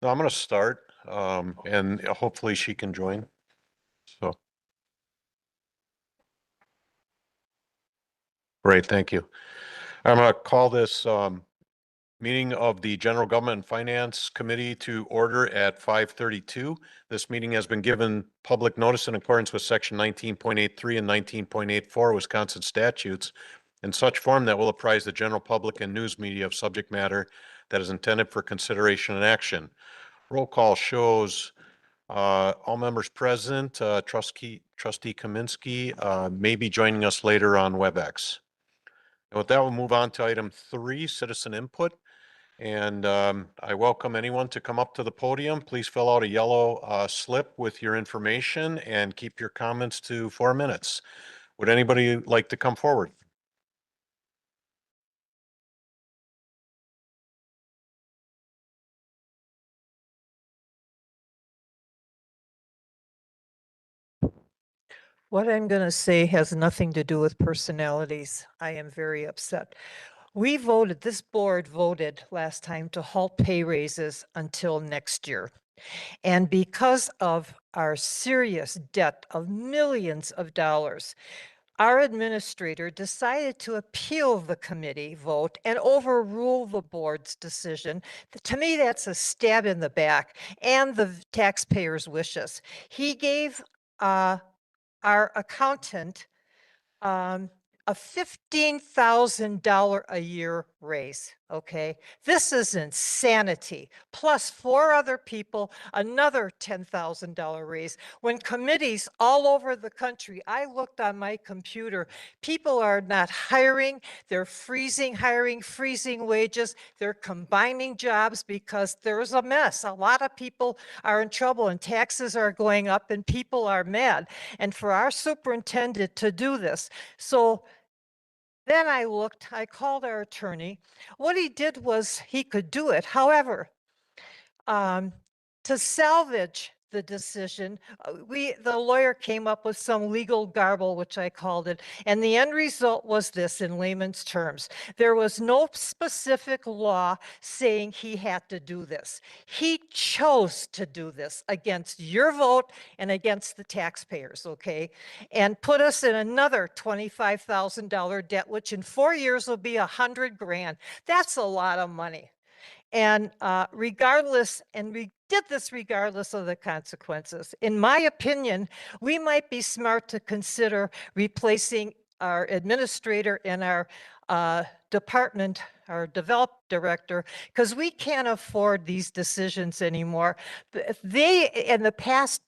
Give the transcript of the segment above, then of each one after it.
No, I'm going to start, and hopefully she can join. So, great, thank you. I'm going to call this meeting of the General Government and Finance Committee to order at 5:32. This meeting has been given public notice in accordance with Section 19.83 and 19.84 Wisconsin statutes in such form that will apprise the general public and news media of subject matter that is intended for consideration and action. Roll call shows all members present. Trustee Kaminsky may be joining us later on WebEx. And with that, we'll move on to item 3, citizen input. And I welcome anyone to come up to the podium. Please fill out a yellow slip with your information and keep your comments to 4 minutes. Would anybody like to come forward? What I'm going to say has nothing to do with personalities. I am very upset. This board voted last time to halt pay raises until next year. And because of our serious debt of millions of dollars, our administrator decided to appeal the committee vote and overrule the board's decision. To me, that's a stab in the back and the taxpayers' wishes. He gave our accountant a $15,000 a year raise. Okay, this is insanity. Plus 4 other people, another $10,000 raise. When committees all over the country, I looked on my computer, people are not hiring, they're freezing hiring, freezing wages, they're combining jobs because there's a mess. A lot of people are in trouble and taxes are going up and people are mad. And for our superintendent to do this, so then I called our attorney. What he did was he could do it. However, to salvage the decision, the lawyer came up with some legal garble, which I called it, and the end result was this in layman's terms. There was no specific law saying he had to do this. He chose to do this against your vote and against the taxpayers, okay? And put us in another $25,000 debt, which in 4 years will be $100 grand. That's a lot of money. And we did this regardless of the consequences. In my opinion, we might be smart to consider replacing our administrator and our department, our develop director, because we can't afford these decisions anymore. They, in the past,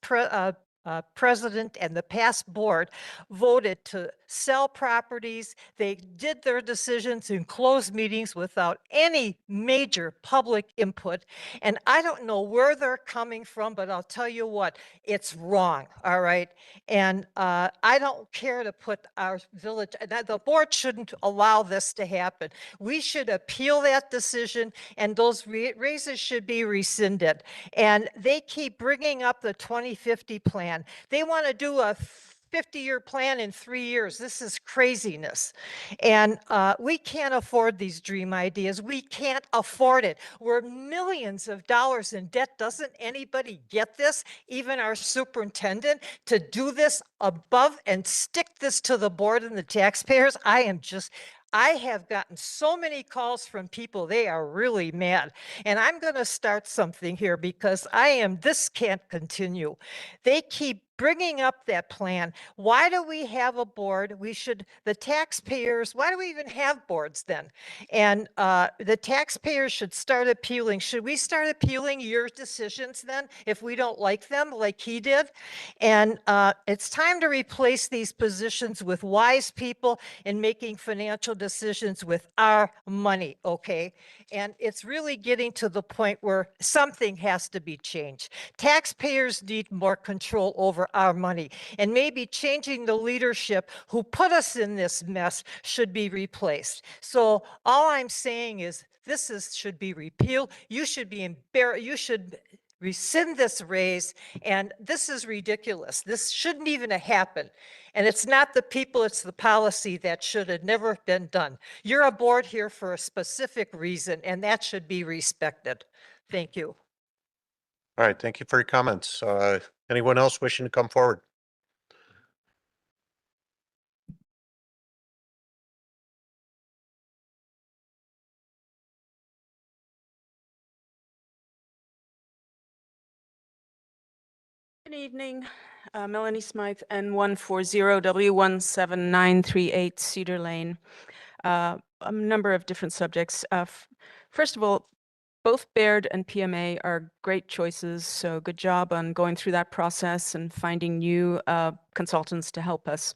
president and the past board voted to sell properties. They did their decisions in closed meetings without any major public input. And I don't know where they're coming from, but I'll tell you what, it's wrong, all right? And I don't care to put our village, the board shouldn't allow this to happen. We should appeal that decision and those raises should be rescinded. And they keep bringing up the 2050 plan. They want to do a 50-year plan in 3 years. This is craziness. And we can't afford these dream ideas. We can't afford it. We're millions of dollars in debt. Doesn't anybody get this? Even our superintendent, to do this above and stick this to the board and the taxpayers. I have gotten so many calls from people, they are really mad. And I'm going to start something here because this can't continue. They keep bringing up that plan. Why do we have a board? The taxpayers, why do we even have boards then? And the taxpayers should start appealing. Should we start appealing your decisions then if we don't like them like he did? And it's time to replace these positions with wise people in making financial decisions with our money, okay? And it's really getting to the point where something has to be changed. Taxpayers need more control over our money, and maybe changing the leadership who put us in this mess should be replaced. So all I'm saying is should be repealed. You should be embarrassed. You should rescind this raise. And this is ridiculous. This shouldn't even have happened. And it's not the people, it's the policy that should have never been done. You're aboard here for a specific reason, and that should be respected. Thank you. All right, thank you for your comments. Anyone else wishing to come forward? Good evening, Melanie Smythe, N140W17938 Cedar Lane. A number of different subjects. First of all, both Baird and PMA are great choices, so good job on going through that process and finding new consultants to help us.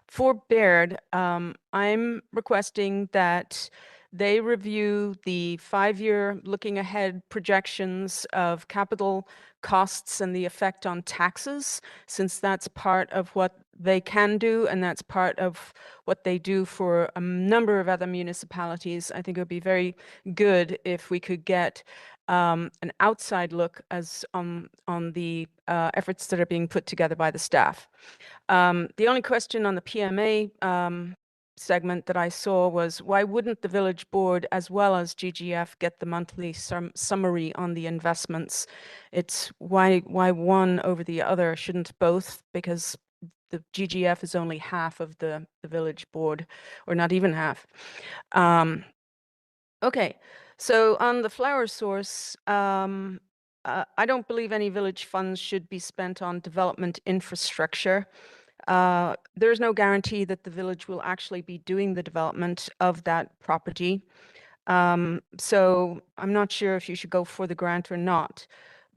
For Baird, I'm requesting that they review the 5-year looking ahead projections of capital costs and the effect on taxes, since that's part of what they can do and that's part of what they do for a number of other municipalities. I think it would be very good if we could get an outside look as on the efforts that are being put together by the staff. The only question on the PMA segment that I saw was, why wouldn't the village board as well as GGF get the monthly summary on the investments? It's why one over the other? Shouldn't both? Because the GGF is only half of the village board, or not even half. Okay, so on the flower source, I don't believe any village funds should be spent on development infrastructure. There's no guarantee that the village will actually be doing the development of that property. So I'm not sure if you should go for the grant or not,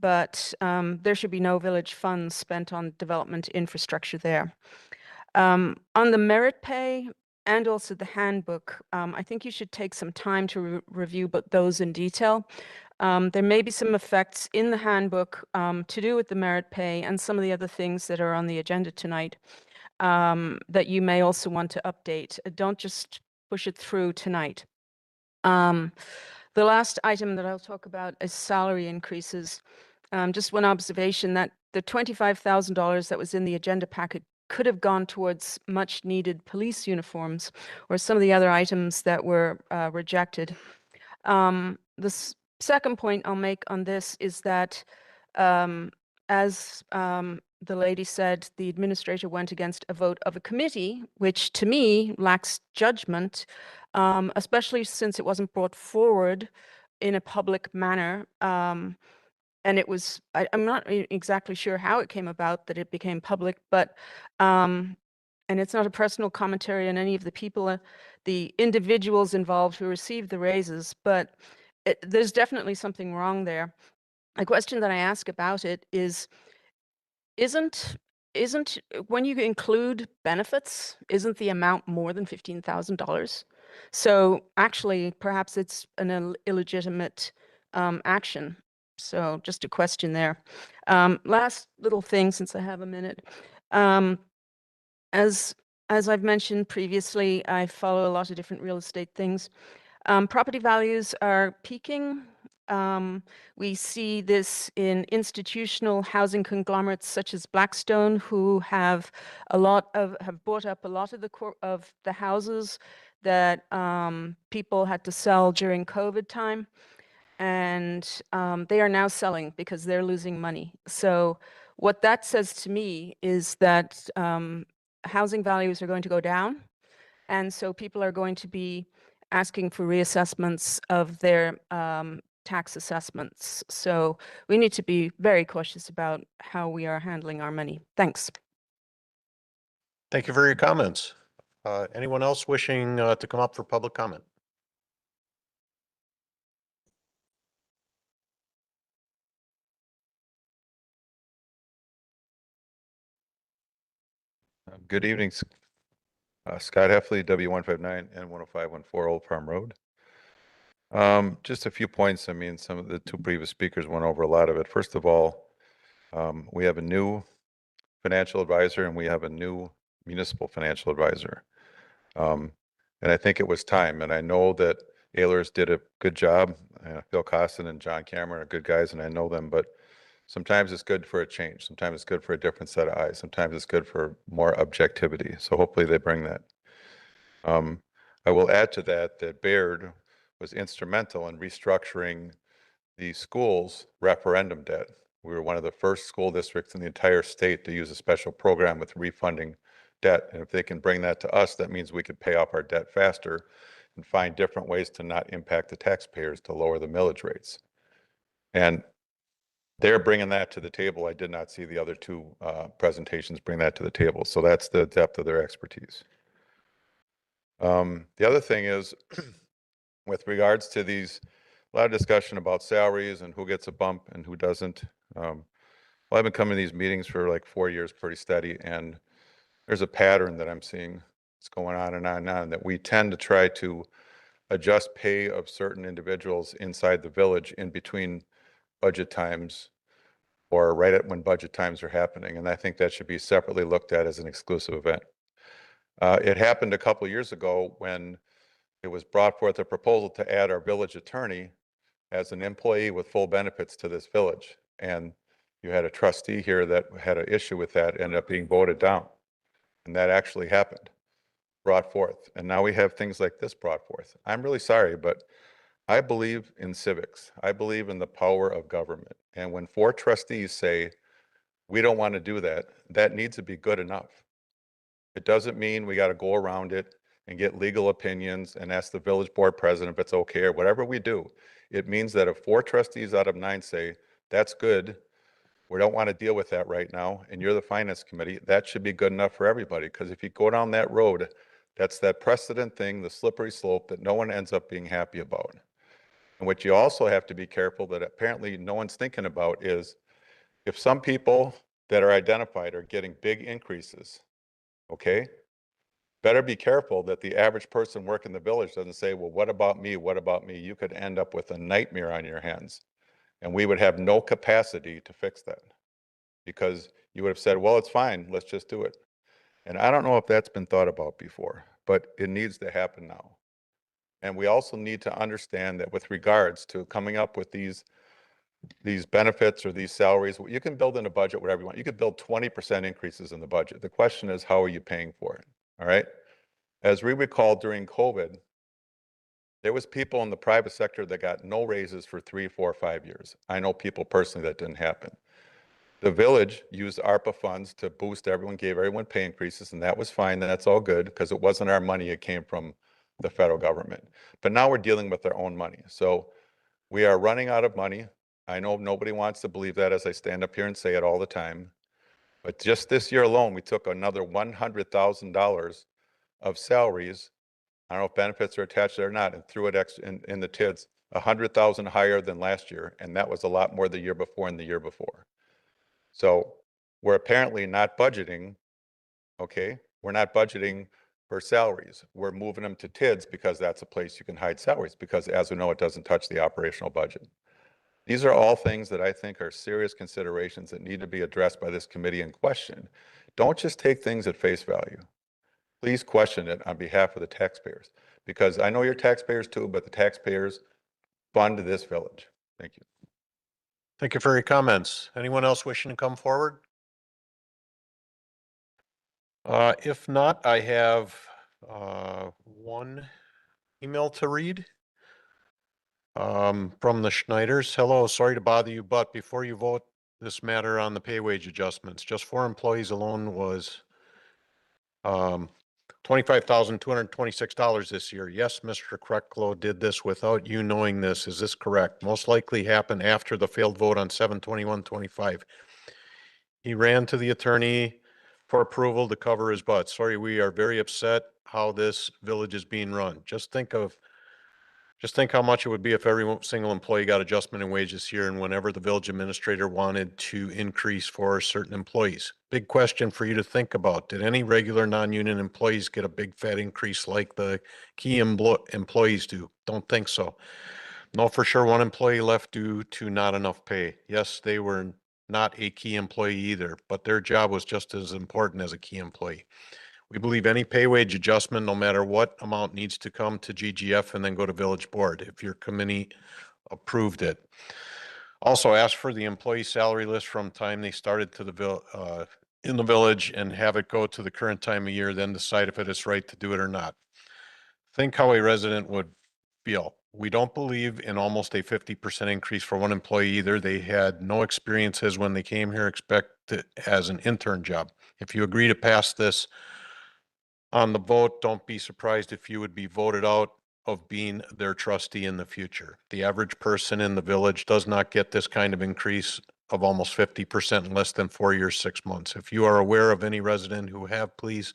but there should be no village funds spent on development infrastructure there. On the merit pay and also the handbook, I think you should take some time to review those in detail. There may be some effects in the handbook to do with the merit pay and some of the other things that are on the agenda tonight that you may also want to update. Don't just push it through tonight. The last item that I'll talk about is salary increases. Just one observation that the $25,000 that was in the agenda packet could have gone towards much needed police uniforms or some of the other items that were rejected. The second point I'll make on this is that as the lady said, the administrator went against a vote of a committee, which to me lacks judgment, especially since it wasn't brought forward in a public manner. And it was, I'm not exactly sure how it came about that it became public, but, and it's not a personal commentary on any of the people, the individuals involved who received the raises, but there's definitely something wrong there. A question that I ask about it is, isn't when you include benefits, isn't the amount more than $15,000? So actually, perhaps it's an illegitimate action. So just a question there. Last little thing, since I have a minute. As I've mentioned previously, I follow a lot of different real estate things. Property values are peaking. We see this in institutional housing conglomerates such as Blackstone, who have bought up a lot of the houses that people had to sell during COVID time, and they are now selling because they're losing money. So what that says to me is that housing values are going to go down, and so people are going to be asking for reassessments of their tax assessments. So we need to be very cautious about how we are handling our money. Thanks. Thank you for your comments. Anyone else wishing to come up for public comment? Good evening. Scott Heffley, W159 and 10514 Old Farm Road. Just a few points. I mean, some of the two previous speakers went over a lot of it. First of all, we have a new financial advisor and we have a new municipal financial advisor. And I think it was time. And I know that Ehlers did a good job. Phil Costin and John Cameron are good guys, and I know them, but sometimes it's good for a change. Sometimes it's good for a different set of eyes. Sometimes it's good for more objectivity. So hopefully they bring that. I will add to that that Baird was instrumental in restructuring the school's referendum debt. We were one of the first school districts in the entire state to use a special program with refunding debt. And if they can bring that to us, that means we could pay off our debt faster and find different ways to not impact the taxpayers to lower the millage rates. And they're bringing that to the table. I did not see the other two presentations bring that to the table. So that's the depth of their expertise. The other thing is, with regards to these, a lot of discussion about salaries and who gets a bump and who doesn't. Well, I've been coming to these meetings for like 4 years pretty steady, and there's a pattern that I'm seeing. It's going on and on and on, that we tend to try to adjust pay of certain individuals inside the village in between budget times or right at when budget times are happening. And I think that should be separately looked at as an exclusive event. It happened a couple of years ago when it was brought forth a proposal to add our village attorney as an employee with full benefits to this village. And you had a trustee here that had an issue with that, ended up being voted down. And that actually happened, brought forth. And now we have things like this brought forth. I'm really sorry, but I believe in civics. I believe in the power of government. And when 4 trustees say, we don't want to do that, that needs to be good enough. It doesn't mean we got to go around it and get legal opinions and ask the village board president if it's okay or whatever we do. It means that if 4 trustees out of 9 say, that's good, we don't want to deal with that right now, and you're the finance committee, that should be good enough for everybody. Because if you go down that road, that's that precedent thing, the slippery slope that no one ends up being happy about. And what you also have to be careful that apparently no one's thinking about is if some people that are identified are getting big increases, okay? Better be careful that the average person working the village doesn't say, well, what about me? What about me? You could end up with a nightmare on your hands. And we would have no capacity to fix that because you would have said, well, it's fine. Let's just do it. And I don't know if that's been thought about before, but it needs to happen now. And we also need to understand that with regards to coming up with these benefits or these salaries, you can build in a budget whatever you want. You could build 20% increases in the budget. The question is, how are you paying for it? All right. As we recall during COVID, there was people in the private sector that got no raises for 3, 4, 5 years. I know people personally that didn't happen. The village used ARPA funds to boost everyone, gave everyone pay increases, and that was fine. That's all good because it wasn't our money. It came from the federal government. But now we're dealing with our own money. So we are running out of money. I know nobody wants to believe that as I stand up here and say it all the time. But just this year alone, we took another $100,000 of salaries. I don't know if benefits are attached or not, and threw it in the TIDS, 100,000 higher than last year. And that was a lot more the year before and the year before. So we're apparently not budgeting, okay? We're not budgeting for salaries. We're moving them to TIDS because that's a place you can hide salaries because as we know, it doesn't touch the operational budget. These are all things that I think are serious considerations that need to be addressed by this committee and questioned. Don't just take things at face value. Please question it on behalf of the taxpayers, because I know you're taxpayers too, but the taxpayers fund this village. Thank you. Thank you for your comments. Anyone else wishing to come forward? If not, I have one email to read from the Schneiders. Hello, sorry to bother you, but before you vote this matter on the pay wage adjustments, just 4 employees alone was $25,226 this year. Yes, Mr. Krecklow did this without you knowing this. Is this correct? Most likely happened after the failed vote on 7/21/25. He ran to the attorney for approval to cover his butt. Sorry, we are very upset how this village is being run. Just think how much it would be if every single employee got adjustment in wages here and whenever the village administrator wanted to increase for certain employees. Big question for you to think about. Did any regular non-union employees get a big fat increase like the key employees do? Don't think so. No, for sure. One employee left due to not enough pay. Yes, they were not a key employee either, but their job was just as important as a key employee. We believe any pay wage adjustment, no matter what amount, needs to come to GGF and then go to village board if your committee approved it. Also ask for the employee salary list from time they started to in the village and have it go to the current time of year, then decide if it is right to do it or not. Think how a resident would feel. We don't believe in almost a 50% increase for one employee either. They had no experiences when they came here, expect it as an intern job. If you agree to pass this on the vote, don't be surprised if you would be voted out of being their trustee in the future. The average person in the village does not get this kind of increase of almost 50% in less than 4 years, 6 months. If you are aware of any resident who have, please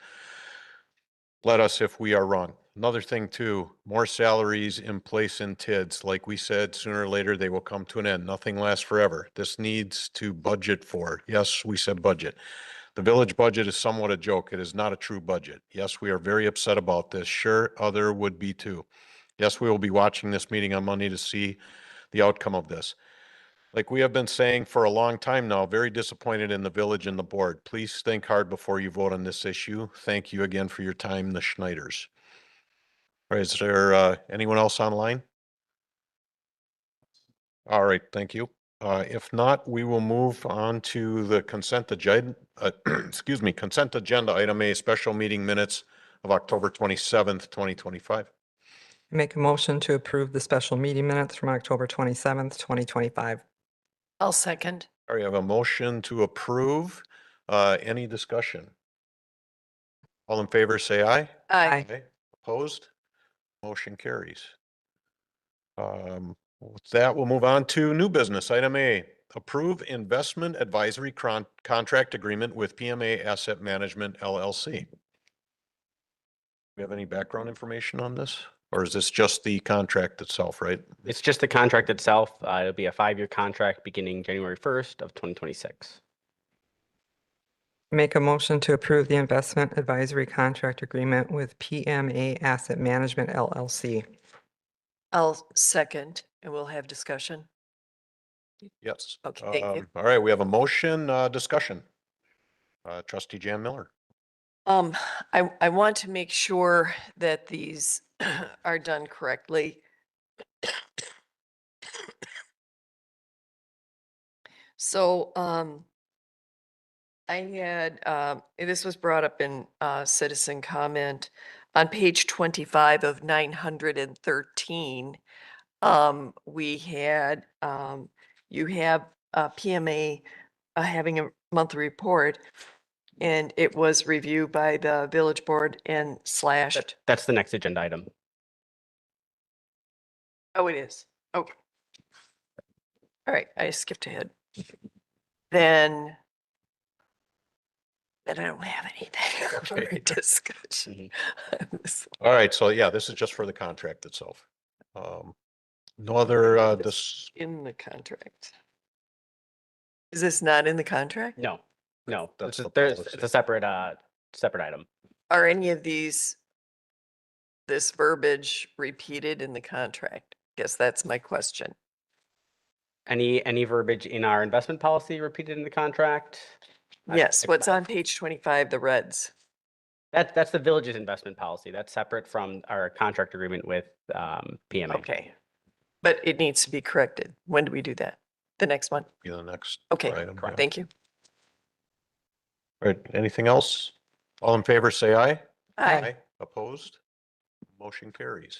let us if we are wrong. Another thing too, more salaries in place in TIDS. Like we said, sooner or later, they will come to an end. Nothing lasts forever. This needs to budget for. Yes, we said budget. The village budget is somewhat a joke. It is not a true budget. Yes, we are very upset about this. Sure, other would be too. Yes, we will be watching this meeting on Monday to see the outcome of this. Like we have been saying for a long time now, very disappointed in the village and the board. Please think hard before you vote on this issue. Thank you again for your time, the Schneiders. All right, is there anyone else online? All right, thank you. If not, we will move on to the consent agenda, excuse me, consent agenda item A, special meeting minutes of October 27th, 2025. Make a motion to approve the special meeting minutes from October 27th, 2025. I'll second. All right, I have a motion to approve. Any discussion? All in favor, say aye. Aye. Opposed? Motion carries. With that, we'll move on to new business. Item A, approve investment advisory contract agreement with PMA Asset Management LLC. We have any background information on this? Or is this just the contract itself, right? It's just the contract itself. It'll be a 5-year contract beginning January 1st of 2026. Make a motion to approve the investment advisory contract agreement with PMA Asset Management LLC. I'll second, and we'll have discussion. Yes. Okay, thank you. All right, we have a motion, discussion. Trustee Jan Miller. I want to make sure that these are done correctly. So, I had, this was brought up in citizen comment on page 25 of 913. We had, you have PMA having a monthly report, and it was reviewed by the village board and slashed. That's the next agenda item. Oh, it is. Okay. All right, I skipped ahead. Then I don't have anything for Okay. discussion. All right, so yeah, this is just for the contract itself. No other, this, In the contract. Is this not in the contract? No, no, That's this is, the there's, policy. it's a separate item. Are any of these, this verbiage repeated in the contract? Guess that's my question. Any verbiage in our investment policy repeated in the contract? Yes, what's on page 25, the reds? That's the village's investment policy. That's separate from our contract agreement with PMA. Okay. But it needs to be corrected. When do we do that? The next one? be the next. Okay, item, yeah. thank you. All right, anything else? All in favor, say aye. Aye. Opposed? Motion carries.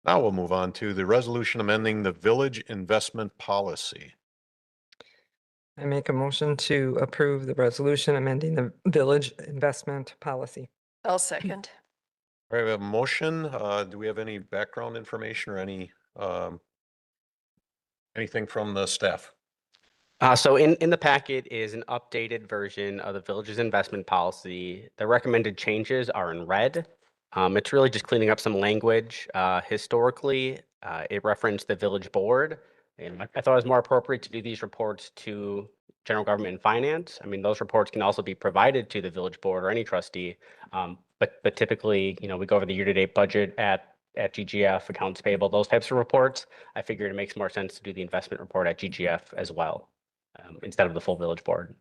Now we'll move on to the resolution amending the village investment policy. I make a motion to approve the resolution amending the village investment policy. I'll second. All right, we have a motion. Do we have any background information or any, anything from the staff? So in the packet is an updated version of the village's investment policy. The recommended changes are in red. It's really just cleaning up some language. Historically, it referenced the village board. And I thought it was more appropriate to do these reports to general government and finance. I mean, those reports can also be provided to the village board or any trustee. But typically, you know, we go over the year-to-date budget at GGF, accounts payable, those types of reports. I figured it makes more sense to do the investment report at GGF as well, instead of the full village board.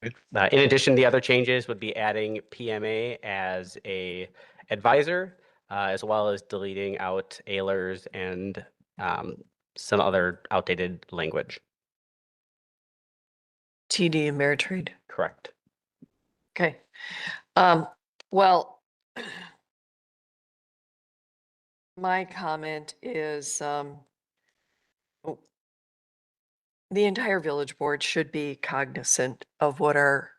In addition, the other changes would be adding PMA as a advisor, as well as deleting out Ehlers and some other outdated language. TD Ameritrade. Correct. Okay. Well, My comment is, oh, the entire village board should be cognizant of what our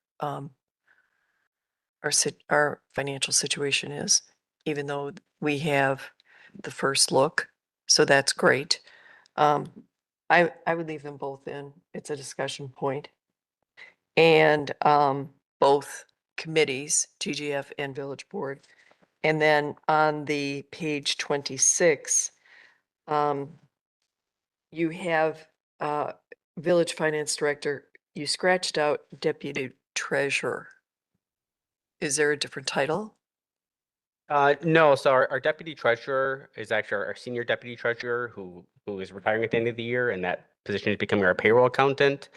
financial situation is, even though we have the first look. So that's great. I would leave them both in. It's a discussion point. And, both committees, TGF and village board. And then on the page 26, you have, village finance director, you scratched out deputy treasurer. Is there a different title? No, so our deputy treasurer is actually our senior deputy treasurer who is retiring at the end of the year, and that position is becoming our payroll accountant.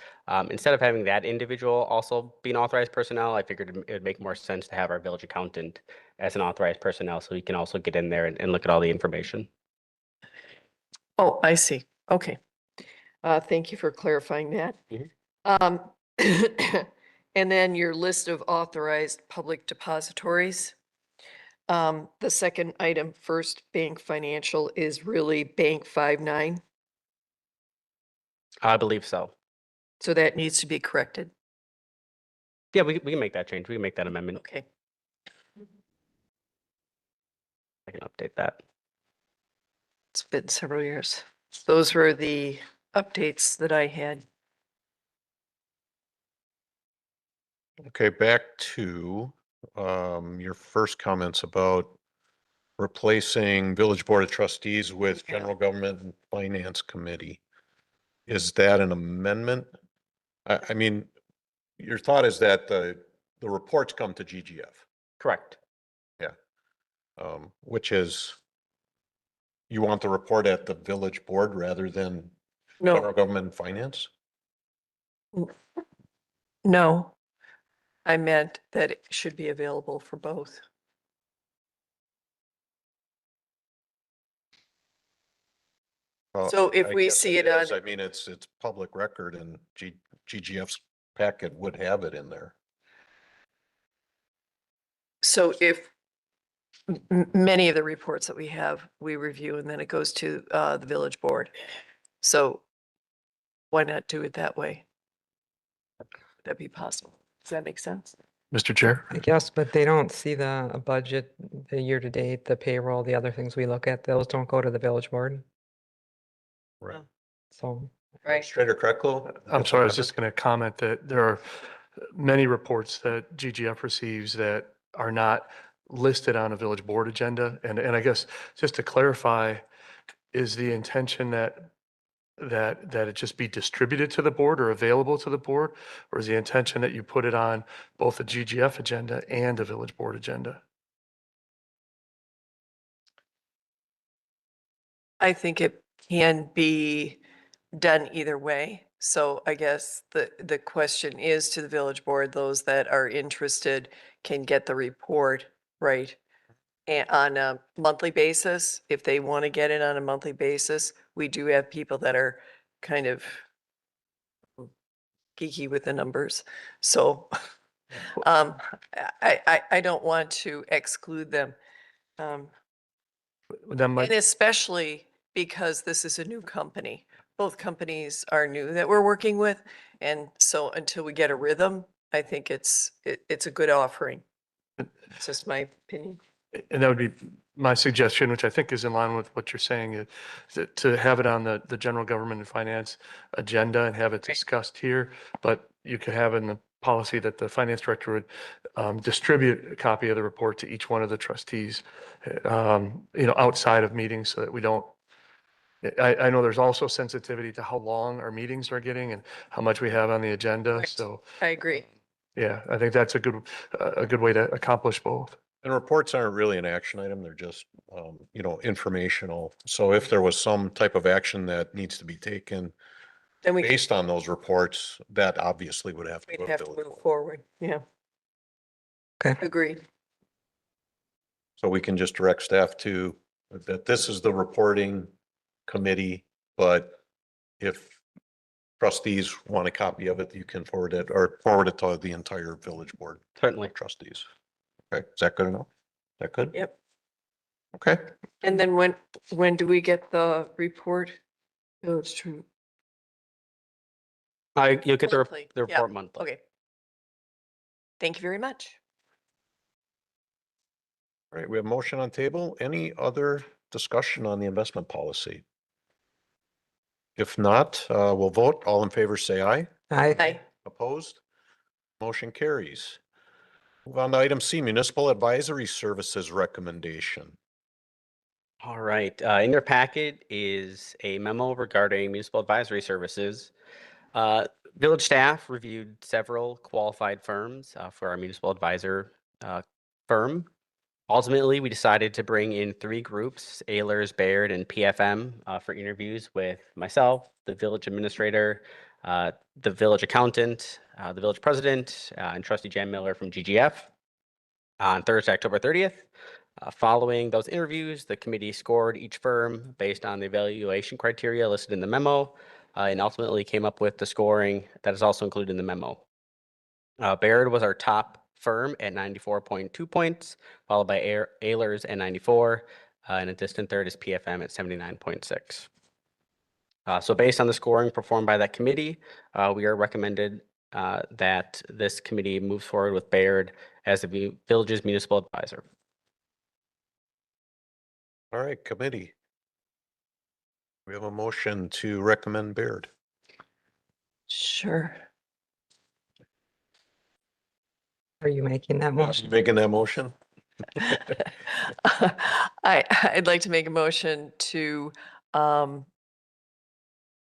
Instead of having that individual also be an authorized personnel, I figured it would make more sense to have our village accountant as an authorized personnel, so he can also get in there and look at all the information. Oh, I see. Okay. Thank you for clarifying that. Mhm. Um, and then your list of authorized public depositories. The second item, First Bank Financial, is really Bank 59, I believe so. so that needs to be corrected. Yeah, we can make that change. We can make that amendment. Okay. I can update that. It's been several years. Those were the updates that I had. Okay, back to your first comments about replacing Village Board of Trustees with Yeah. General Government and Finance Committee. Is that an amendment? I mean, your thought is that the reports come to GGF, Correct. which is you want the report at the village board rather than General No, Government and Finance? no. I meant that it should be available for both. Well, So if I we guess see it on, is. I mean, it's public record and GGF's packet would have it in there. so if many of the reports that we have, we review and then it goes to the village board. So why not do it that way? That'd be possible. Does that make sense? Mr. Chair? I guess, but they don't see the budget, the year-to-date, the payroll, the other things we look at, those don't go to the village board, Right. so. Right. Strader Krecklo? I'm sorry, I was just going to comment that there are many reports that GGF receives that are not listed on a village board agenda. And I guess just to clarify, is the intention that it just be distributed to the board or available to the board? Or is the intention that you put it on both the GGF agenda and the village board agenda? I think it can be done either way. So I guess the question is to the village board, those that are interested can get the report, right? And on a monthly basis, if they want to get it on a monthly basis, we do have people that are kind of geeky with the numbers. So I don't want to exclude them. That And might, especially because this is a new company. Both companies are new that we're working with. And so until we get a rhythm, I think it's a good offering. It's just my opinion. and that would be my suggestion, which I think is in line with what you're saying, is that to have it on the general government and finance agenda and have it discussed here. But you could have in the policy that the finance director would distribute a copy of the report to each one of the trustees, outside of meetings so that we don't. I know there's also sensitivity to how long our meetings are getting and how much we have on the agenda. Right. So, I agree. yeah, I think that's a good way to accomplish both. And reports aren't really an action item. They're just, informational. So if there was some type of action that needs to be taken Then we based on those reports, that obviously would have to we'd go to have to village move board. forward. Yeah. Okay. Agreed. So we can just direct staff to, that this is the reporting committee, but if trustees want a copy of it, you can forward it to the entire village board Certainly. trustees. Okay, is that good enough? That good? Yep. Okay, And then when do we get the report? Oh, it's true. You'll get Monthly, the yeah. report monthly. Okay. Thank you very much. all right, we have motion on table. Any other discussion on the investment policy? If not, we'll vote. All in favor, say aye. Aye. Opposed? Motion carries. Move on to item C, Municipal Advisory Services Recommendation. All right, in your packet is a memo regarding municipal advisory services. Village staff reviewed several qualified firms for our municipal advisor firm. Ultimately, we decided to bring in 3 groups, Ehlers, Baird, and PFM, for interviews with myself, the village administrator, the village accountant, the village president, and trustee Jan Miller from GGF on Thursday, October 30th. Following those interviews, the committee scored each firm based on the evaluation criteria listed in the memo, and ultimately came up with the scoring that is also included in the memo. Baird was our top firm at 94.2 points, followed by Ehlers at 94, and a distant third is PFM at 79.6. So based on the scoring performed by that committee, we are recommended that this committee moves forward with Baird as the village's municipal advisor. All right, committee. We have a motion to recommend Baird. Sure. Are you making that You motion? making that motion? I'd like to make a motion to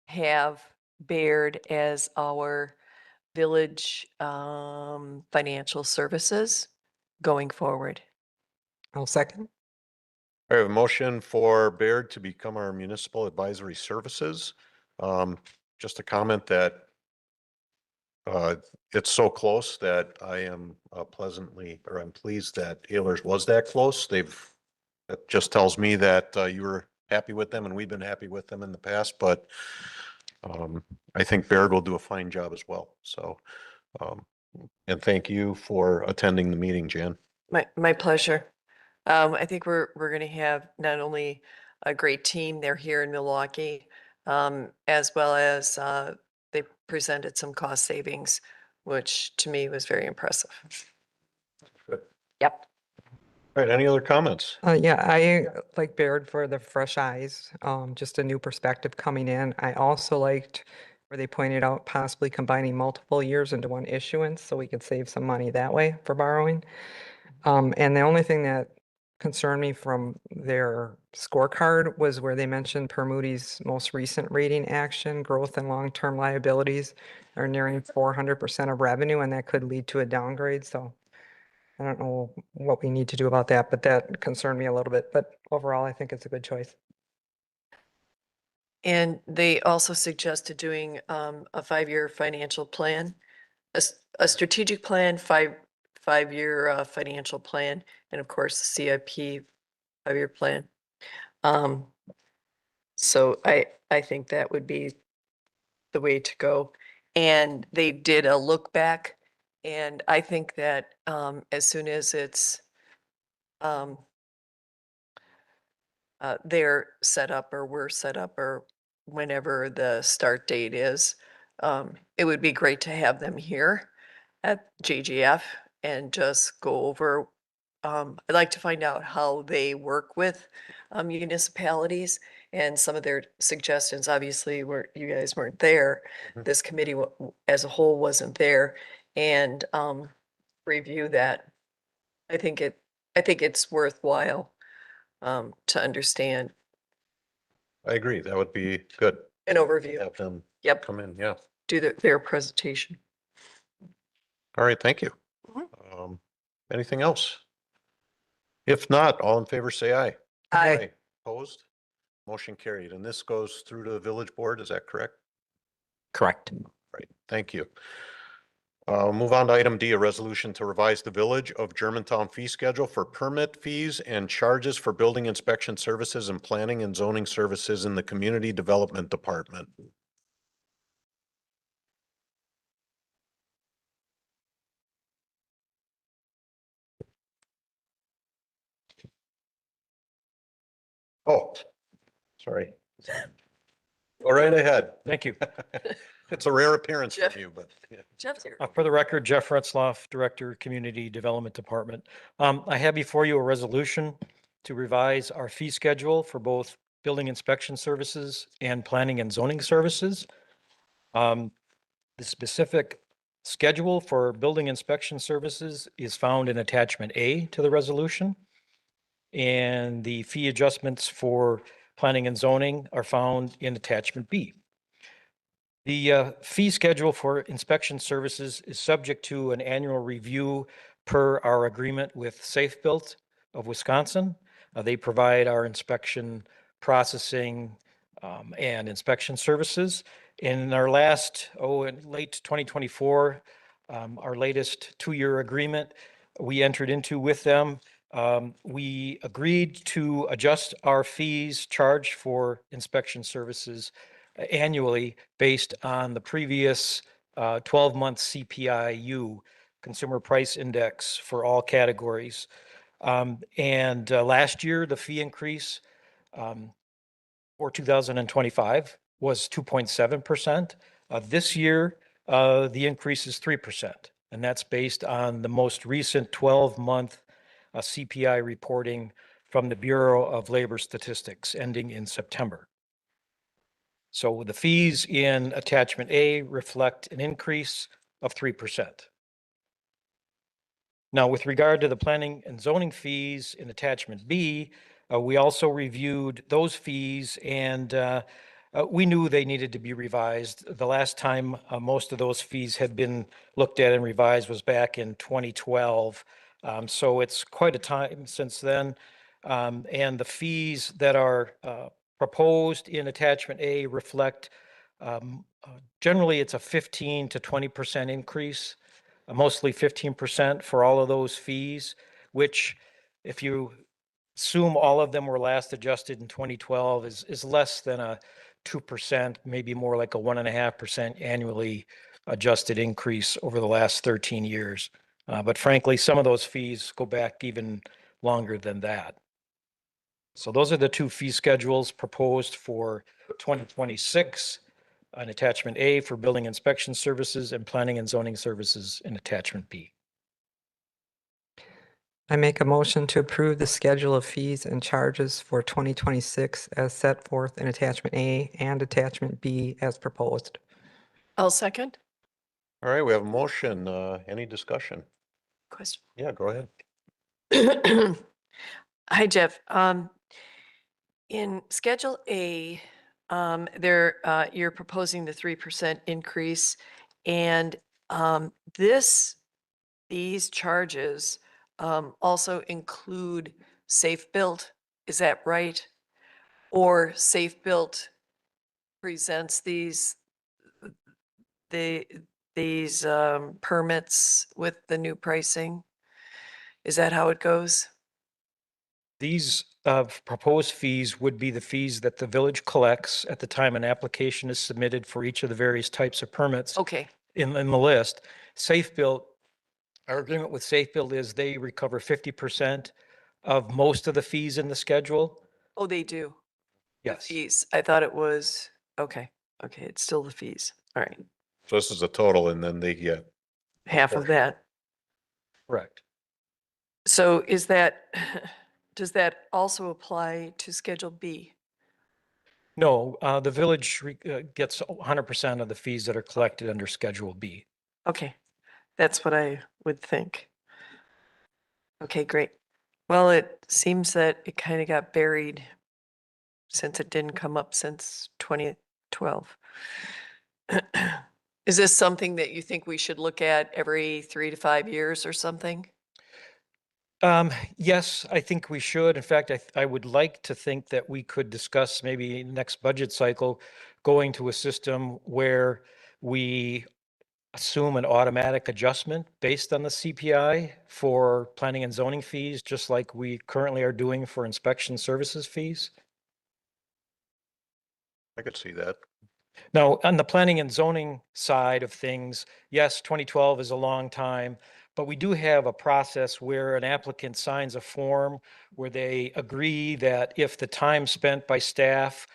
have Baird as our village financial services going forward. I'll second. I have a motion for Baird to become our municipal advisory services. Just a comment that it's so close that I am I'm pleased that Ehlers was that close. That just tells me that you were happy with them and we've been happy with them in the past, but I think Baird will do a fine job as well. So, and thank you for attending the meeting, Jan. My pleasure. I think we're going to have not only a great team, they're here in Milwaukee, as well as they presented some cost savings, which to me was very impressive. Good. Yep. All right, any other comments? Yeah, I like Baird for the fresh eyes, just a new perspective coming in. I also liked where they pointed out possibly combining multiple years into one issuance so we could save some money that way for borrowing. And the only thing that concerned me from their scorecard was where they mentioned per Moody's most recent rating action, growth and long-term liabilities are nearing 400% of revenue, and that could lead to a downgrade. So I don't know what we need to do about that, but that concerned me a little bit. But overall, I think it's a good choice. And they also suggested doing a 5-year financial plan, a strategic plan, five-year financial plan, and of course, the CIP 5-year plan. So I think that would be the way to go. And they did a look back, and I think that as soon as it's they're set up or we're set up or whenever the start date is, it would be great to have them here at JGF and just go over. I'd like to find out how they work with municipalities and some of their suggestions. Obviously, where you guys weren't there, Mhm. this committee as a whole wasn't there, and review that. I think it's worthwhile to understand I agree. That would be good. an overview. Have them Yep, come in, yeah. do their presentation. All right, thank you. Mhm. Anything else? If not, all in favor, say aye. Aye. Opposed? Motion carried. And this goes through to the village board, is that correct? Correct. Right, thank you. Move on to item D, a resolution to revise the Village of Germantown fee schedule for permit fees and charges for building inspection services and planning and zoning services in the Community Development Department. Oh, sorry. Go right ahead. Thank you. It's a rare appearance Jeff. from you, but yeah. Jeff's here. For the record, Jeff Retzloff, Director, Community Development Department. I have before you a resolution to revise our fee schedule for both building inspection services and planning and zoning services. The specific schedule for building inspection services is found in attachment A to the resolution. And the fee adjustments for planning and zoning are found in attachment B. The fee schedule for inspection services is subject to an annual review per our agreement with Safe Built of Wisconsin. They provide our inspection processing and inspection services. In our last, in late 2024, our latest 2-year agreement we entered into with them, we agreed to adjust our fees charged for inspection services annually based on the previous 12-month CPIU, Consumer Price Index, for all categories. And last year, the fee increase for 2025 was 2.7%. This year, the increase is 3%. And that's based on the most recent 12-month CPI reporting from the Bureau of Labor Statistics ending in September. So the fees in attachment A reflect an increase of 3%. Now, with regard to the planning and zoning fees in attachment B, we also reviewed those fees and we knew they needed to be revised. The last time most of those fees had been looked at and revised was back in 2012. So it's quite a time since then. And the fees that are proposed in attachment A reflect, generally it's a 15 to 20% increase, mostly 15% for all of those fees, which if you assume all of them were last adjusted in 2012 is less than a 2%, maybe more like a 1.5% annually adjusted increase over the last 13 years. But frankly, some of those fees go back even longer than that. So those are the two fee schedules proposed for 2026, an attachment A for building inspection services and planning and zoning services in attachment B. I make a motion to approve the schedule of fees and charges for 2026 as set forth in attachment A and attachment B as proposed. I'll second. All right, we have a motion. Any discussion? Question. Yeah, go ahead. Hi, Jeff. In Schedule A, you're proposing the 3% increase, and these charges also include Safe Built. Is that right? Or Safe Built presents these permits with the new pricing? Is that how it goes? These proposed fees would be the fees that the village collects at the time an application is submitted for each of the various types of permits Okay, in the list. Safe Built, our agreement with Safe Built is they recover 50% of most of the fees in the schedule. oh, they do. Yes, Fees. I thought it was, okay, it's still the fees. All right, So this is a total and then they get, half of that. correct. So is that, does that also apply to Schedule B? No, the village gets 100% of the fees that are collected under Schedule B. Okay, that's what I would think. Okay, great. Well, it seems that it kind of got buried since it didn't come up since 2012. Is this something that you think we should look at every 3 to 5 years or something? Yes, I think we should. In fact, I would like to think that we could discuss maybe next budget cycle going to a system where we assume an automatic adjustment based on the CPI for planning and zoning fees, just like we currently are doing for inspection services fees. I could see that. Now, on the planning and zoning side of things, yes, 2012 is a long time, But we do have a process where an applicant signs a form where they agree that if the time spent by staff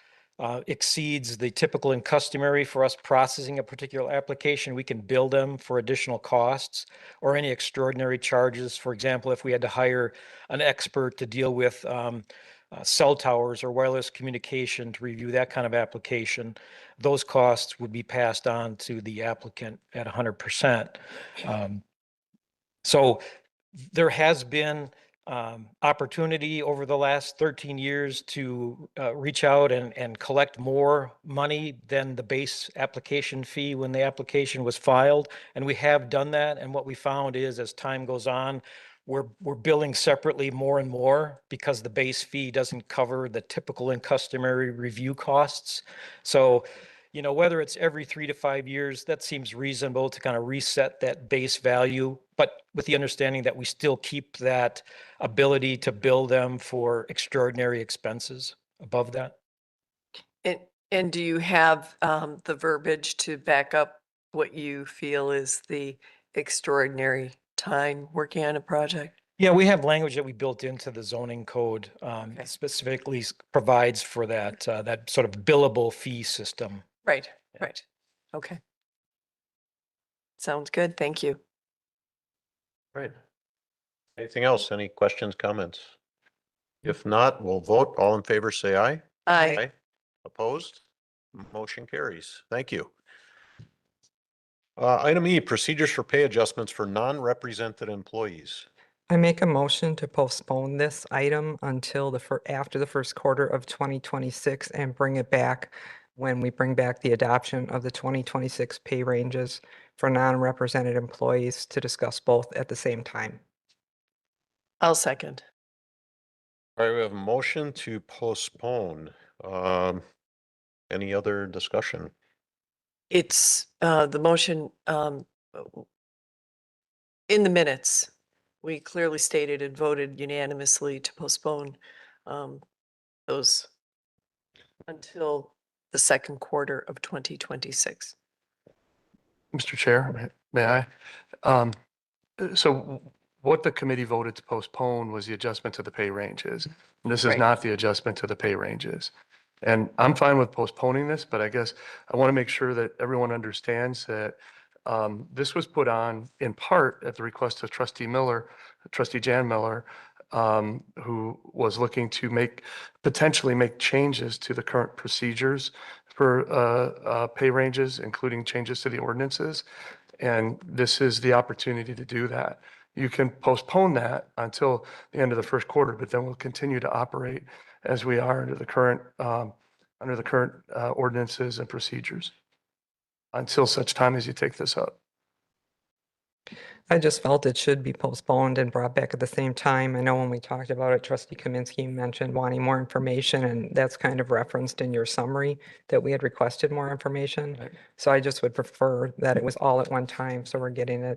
exceeds the typical and customary for us processing a particular application, we can bill them for additional costs or any extraordinary charges. For example, if we had to hire an expert to deal with cell towers or wireless communication to review that kind of application, those costs would be passed on to the applicant at 100%. So there has been opportunity over the last 13 years to reach out and collect more money than the base application fee when the application was filed. And we have done that. And what we found is as time goes on, we're billing separately more and more because the base fee doesn't cover the typical and customary review costs. So, you know, whether it's every 3 to 5 years, that seems reasonable to kind of reset that base value, but with the understanding that we still keep that ability to bill them for extraordinary expenses above that. And do you have the verbiage to back up what you feel is the extraordinary time working on a project? Yeah, we have language that we built into the zoning code Okay. specifically provides for that, that sort of billable fee system. Right, Yeah. right. Okay. Sounds good. Thank you. Right. Anything else? Any questions, comments? If not, we'll vote. All in favor, say aye. Aye. Opposed? Motion carries. Thank you. Item E, procedures for pay adjustments for non-represented employees. I make a motion to postpone this item until after the first quarter of 2026 and bring it back when we bring back the adoption of the 2026 pay ranges for non-represented employees to discuss both at the same time. I'll second. All right, we have a motion to postpone. Any other discussion? It's the motion in the minutes. We clearly stated and voted unanimously to postpone those until the second quarter of 2026. Mr. Chair, may I? So what the committee voted to postpone was the adjustment to the pay ranges. And this is Right. not the adjustment to the pay ranges. And I'm fine with postponing this, but I guess I want to make sure that everyone understands that this was put on in part at the request of Trustee Jan Miller, who was looking to potentially make changes to the current procedures for pay ranges, including changes to the ordinances. And this is the opportunity to do that. You can postpone that until the end of the first quarter, but then we'll continue to operate as we are under the current ordinances and procedures until such time as you take this up. I just felt it should be postponed and brought back at the same time. I know when we talked about it, Trustee Kaminsky mentioned wanting more information, and that's kind of referenced in your summary that we had requested more information. Right. So I just would prefer that it was all at one time, so we're getting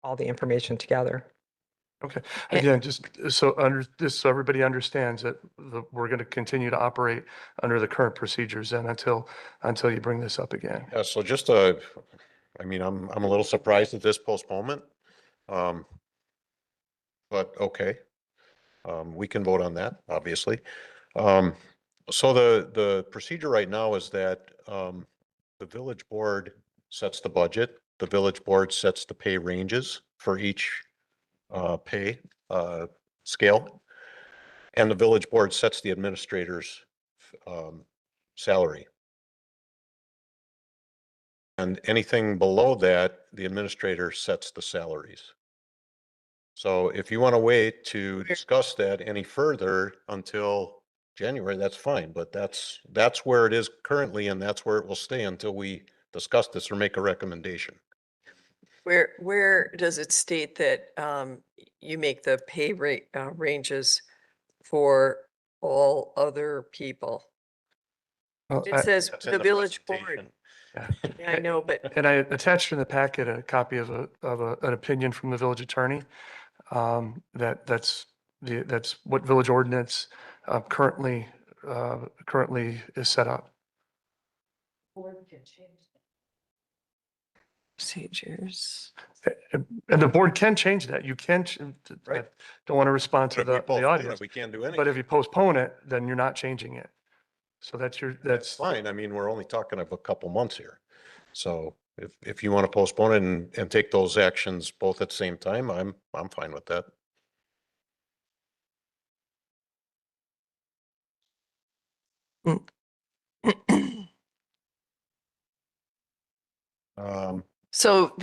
all the information together. Okay, again, just so everybody understands that we're going to continue to operate under the current procedures and until you bring this up again. Yeah, so just I mean, I'm a little surprised at this postponement. But okay. We can vote on that, obviously. So the procedure right now is that the village board sets the budget. The village board sets the pay ranges for each pay scale. And the village board sets the administrator's salary. And anything below that, the administrator sets the salaries. So if you want to wait to discuss that any further until January, that's fine, but that's where it is currently, and that's where it will stay until we discuss this or make a recommendation. Where does it state that you make the pay rate ranges for all other people? Well, It says That's in the the village board. presentation. yeah. Yeah, I know, but And I attached in the packet a copy of an opinion from the village attorney. That's what village ordinance currently is set up. Procedures. And the board can change that. You can, I Right. don't want to respond to If we the postpone it, audience. we can't do But anything. if you postpone it, then you're not changing it. So that's That's that's, fine. I mean, we're only talking of a couple months here. So if you want to postpone it and take those actions both at the same time, I'm fine with that. So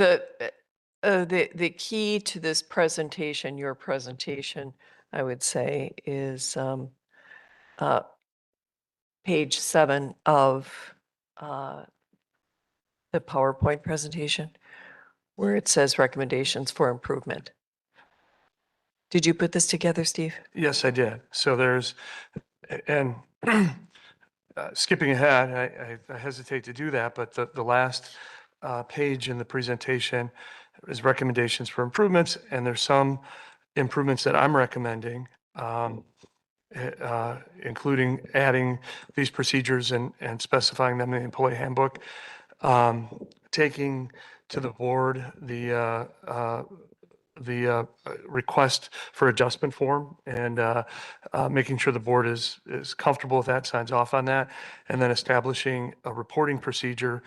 the key to this presentation, your presentation, I would say, is page 7 of the PowerPoint presentation, where it says recommendations for improvement. Did you put this together, Steve? yes, I did. So there's, and skipping ahead, I hesitate to do that, but the last page in the presentation is recommendations for improvements, and there's some improvements that I'm recommending, including adding these procedures and specifying them in the employee handbook, taking to the board the request for adjustment form and making sure the board is comfortable with that, signs off on that, and then establishing a reporting procedure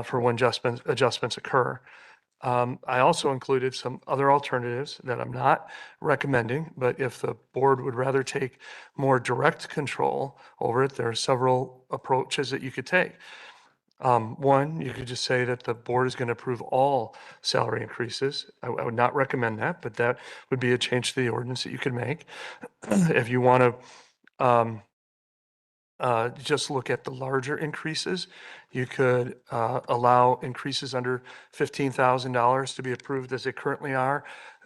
for when adjustments occur. I also included some other alternatives that I'm not recommending, but if the board would rather take more direct control over it, there are several approaches that you could take. One, you could just say that the board is going to approve all salary increases. I would not recommend that, but that would be a change to the ordinance that you could make. If you want to just look at the larger increases, you could allow increases under $15,000 to be approved as they currently are,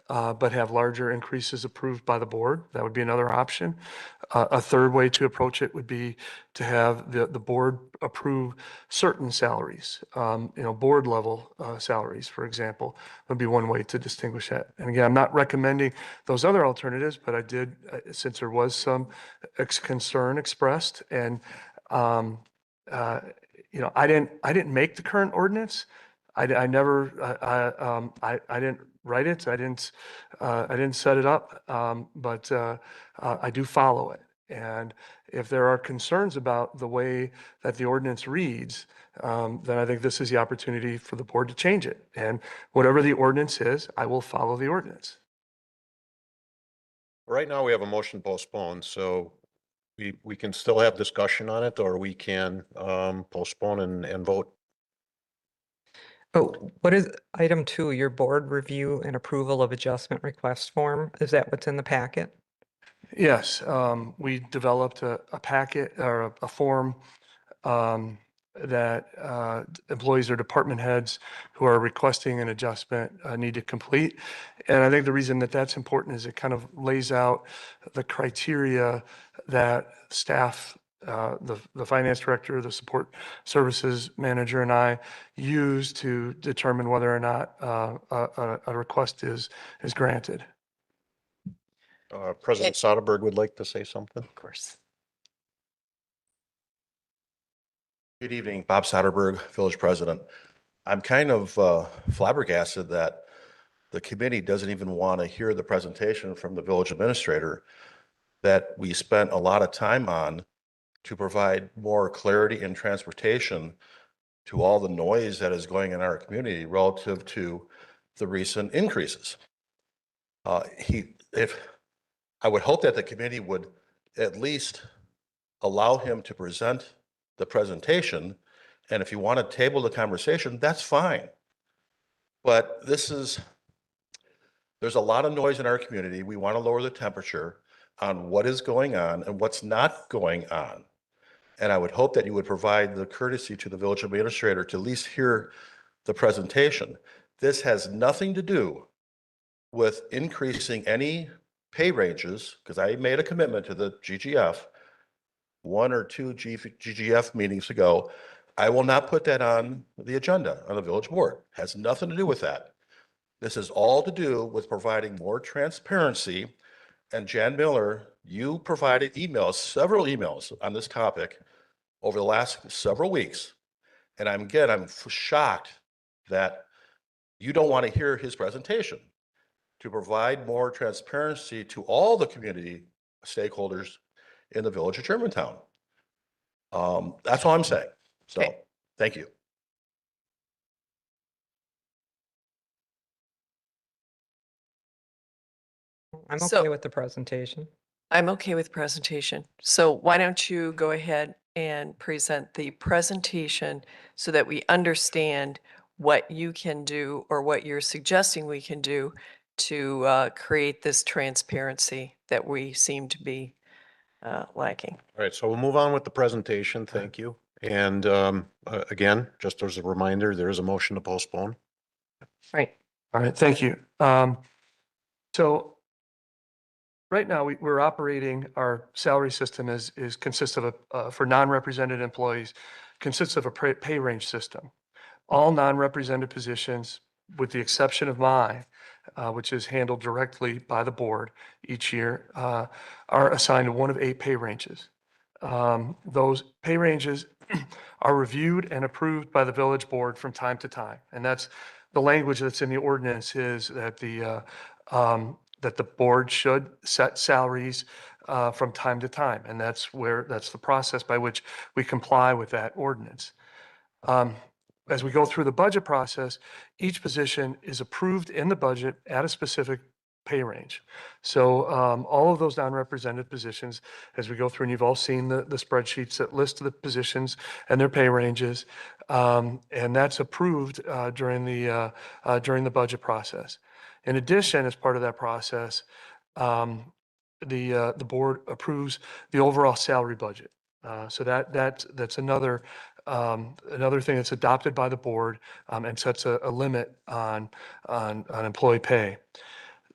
but have larger increases approved by the board. That would be another option. A third way to approach it would be to have the board approve certain salaries. Board level salaries, for example, would be one way to distinguish that. And again, I'm not recommending those other alternatives, but I did, since there was some concern expressed, and I didn't make the current ordinance. I didn't write it. I didn't set it up. But I do follow it. And if there are concerns about the way that the ordinance reads, then I think this is the opportunity for the board to change it. And whatever the ordinance is, I will follow the ordinance. Right now, we have a motion postponed, so we can still have discussion on it, or we can postpone and vote. Oh, what is item 2, your board review and approval of adjustment request form? Is that what's in the packet? Yes, we developed a packet or a form that employees or department heads who are requesting an adjustment need to complete. And I think the reason that that's important is it kind of lays out the criteria that staff, the finance director, the support services manager, and I use to determine whether or not a request is granted. President Soderberg would like to say something. Of course. Good evening, Bob Soderberg, Village President. I'm kind of flabbergasted that the committee doesn't even want to hear the presentation from the village administrator that we spent a lot of time on to provide more clarity and transportation to all the noise that is going in our community relative to the recent increases. I would hope that the committee would at least allow him to present the presentation. And if you want to table the conversation, that's fine. But there's a lot of noise in our community. We want to lower the temperature on what is going on and what's not going on. And I would hope that you would provide the courtesy to the village administrator to at least hear the presentation. This has nothing to do with increasing any pay ranges, because I made a commitment to the GGF 1 or 2 GGF meetings ago. I will not put that on the agenda on the village board. It has nothing to do with that. This is all to do with providing more transparency. And Jan Miller, you provided several emails on this topic over the last several weeks. And I'm shocked that you don't want to hear his presentation to provide more transparency to all the community stakeholders in the village of Germantown. That's all I'm saying. So, Okay. thank you. I'm So- okay with the presentation. I'm okay with presentation. So why don't you go ahead and present the presentation so that we understand what you can do or what you're suggesting we can do to create this transparency that we seem to be lacking. All right, so we'll move on with the presentation. Thank you. And again, just as a reminder, there is a motion to postpone. Right. All right, thank you. So right now, we're operating, our salary system consists of for non-represented employees, consists of a pay range system. All non-represented positions, with the exception of mine, which is handled directly by the board each year, are assigned one of 8 pay ranges. Those pay ranges are reviewed and approved by the village board from time to time. And that's the language that's in the ordinance is that the board should set salaries from time to time. And that's the process by which we comply with that ordinance. As we go through the budget process, each position is approved in the budget at a specific pay range. So all of those non-represented positions, as we go through, and you've all seen the spreadsheets that list the positions and their pay ranges, and that's approved during the budget process. In addition, as part of that process, the board approves the overall salary budget. So that's another thing that's adopted by the board and sets a limit on employee pay.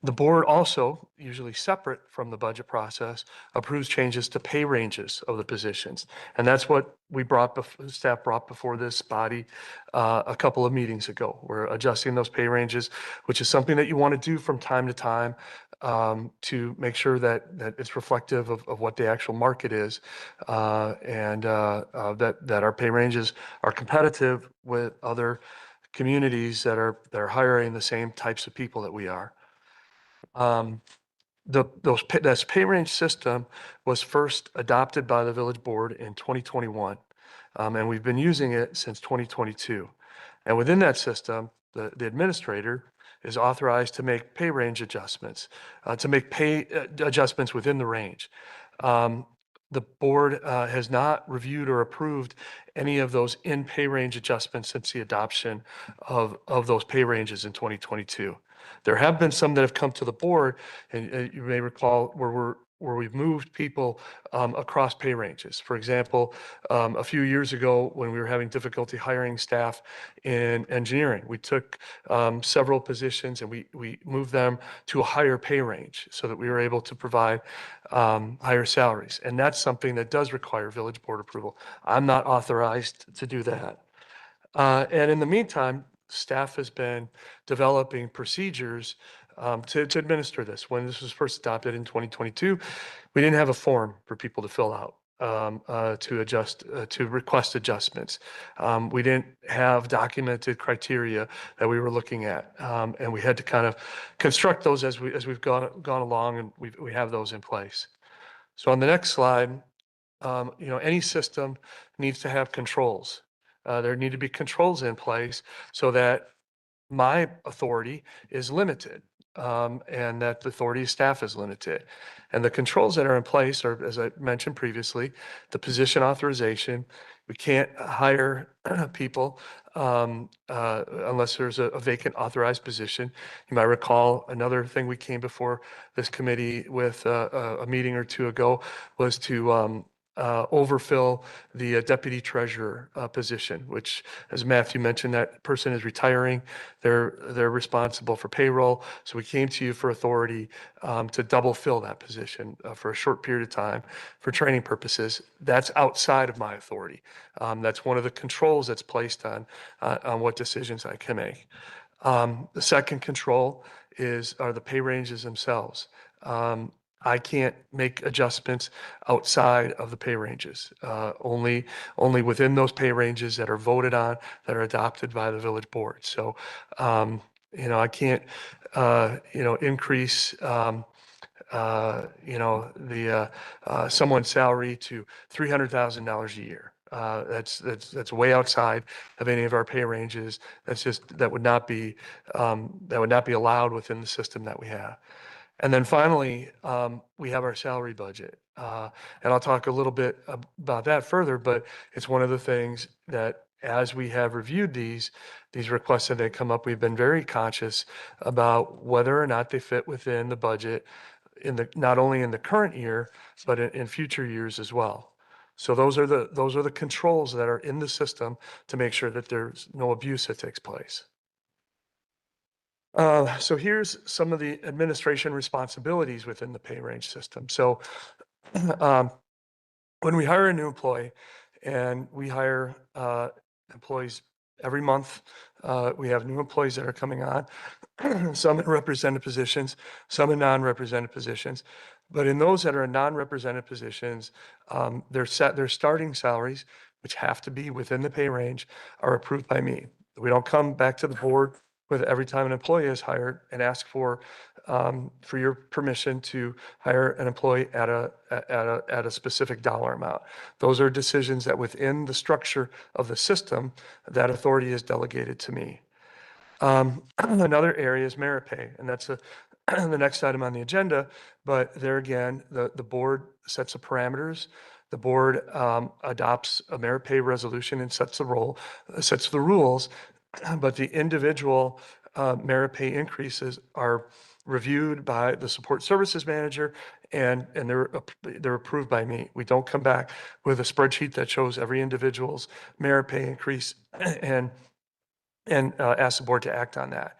The board also, usually separate from the budget process, approves changes to pay ranges of the positions. And that's what staff brought before this body a couple of meetings ago. We're adjusting those pay ranges, which is something that you want to do from time to time to make sure that it's reflective of what the actual market is and that our pay ranges are competitive with other communities that are hiring the same types of people that we are. This pay range system was first adopted by the village board in 2021, and we've been using it since 2022. And within that system, the administrator is authorized to make pay range adjustments, to make pay adjustments within the range. The board has not reviewed or approved any of those in pay range adjustments since the adoption of those pay ranges in 2022. There have been some that have come to the board, and you may recall where we've moved people across pay ranges. For example, a few years ago, when we were having difficulty hiring staff in engineering, we took several positions and we moved them to a higher pay range so that we were able to provide higher salaries. And that's something that does require village board approval. I'm not authorized to do that. And in the meantime, staff has been developing procedures to administer this. When this was first adopted in 2022, we didn't have a form for people to fill out to request adjustments. We didn't have documented criteria that we were looking at, and we had to kind of construct those as we've gone along, and we have those in place. So on the next slide, any system needs to have controls. There need to be controls in place so that my authority is limited and that the authority of staff is limited. And the controls that are in place are, as I mentioned previously, the position authorization. We can't hire people unless there's a vacant authorized position. You might recall another thing we came before this committee with a meeting or two ago was to overfill the deputy treasurer position, which, as Matthew mentioned, that person is retiring. They're responsible for payroll. So we came to you for authority to double fill that position for a short period of time for training purposes. That's outside of my authority. That's one of the controls that's placed on what decisions I can make. The second control are the pay ranges themselves. I can't make adjustments outside of the pay ranges, only within those pay ranges that are voted on, that are adopted by the village board. So I can't, increase, someone's salary to $300,000 a year. That's way outside of any of our pay ranges. That would not be allowed within the system that we have. And then finally, we have our salary budget. And I'll talk a little bit about that further, but it's one of the things that as we have reviewed these requests that they come up, we've been very conscious about whether or not they fit within the budget not only in the current year, but in future years as well. So those are the controls that are in the system to make sure that there's no abuse that takes place. So here's some of the administration responsibilities within the pay range system. So when we hire a new employee, and we hire employees every month, we have new employees that are coming on, some in represented positions, some in non-represented positions. But in those that are in non-represented positions, their starting salaries, which have to be within the pay range, are approved by me. We don't come back to the board with every time an employee is hired and ask for your permission to hire an employee at a specific dollar amount. Those are decisions that within the structure of the system, that authority is delegated to me. Another area is merit pay, and that's the next item on the agenda. But there again, the board sets the parameters. The board adopts a merit pay resolution and sets the rules. But the individual merit pay increases are reviewed by the support services manager, and they're approved by me. We don't come back with a spreadsheet that shows every individual's merit pay increase and ask the board to act on that.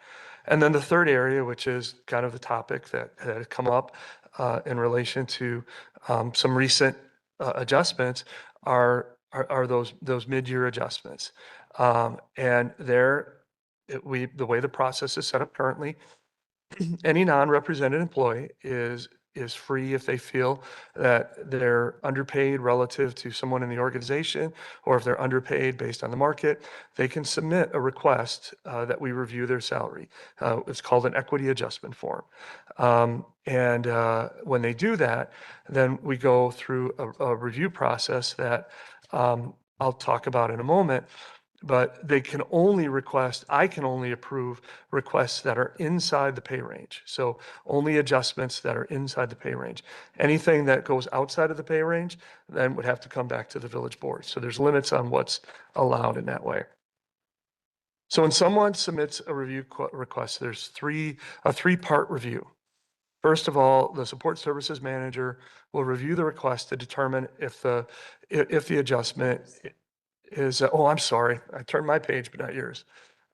And then the third area, which is kind of the topic that had come up in relation to some recent adjustments, are those mid-year adjustments. And the way the process is set up currently, any non-represented employee is free if they feel that they're underpaid relative to someone in the organization, or if they're underpaid based on the market, they can submit a request that we review their salary. It's called an equity adjustment form. And when they do that, then we go through a review process that I'll talk about in a moment. But I can only approve requests that are inside the pay range. So only adjustments that are inside the pay range. Anything that goes outside of the pay range then would have to come back to the village board. So there's limits on what's allowed in that way. So when someone submits a review request, there's a three-part review. First of all, the support services manager will review the request to determine if the adjustment is, I'm sorry, I turned my page, but not yours.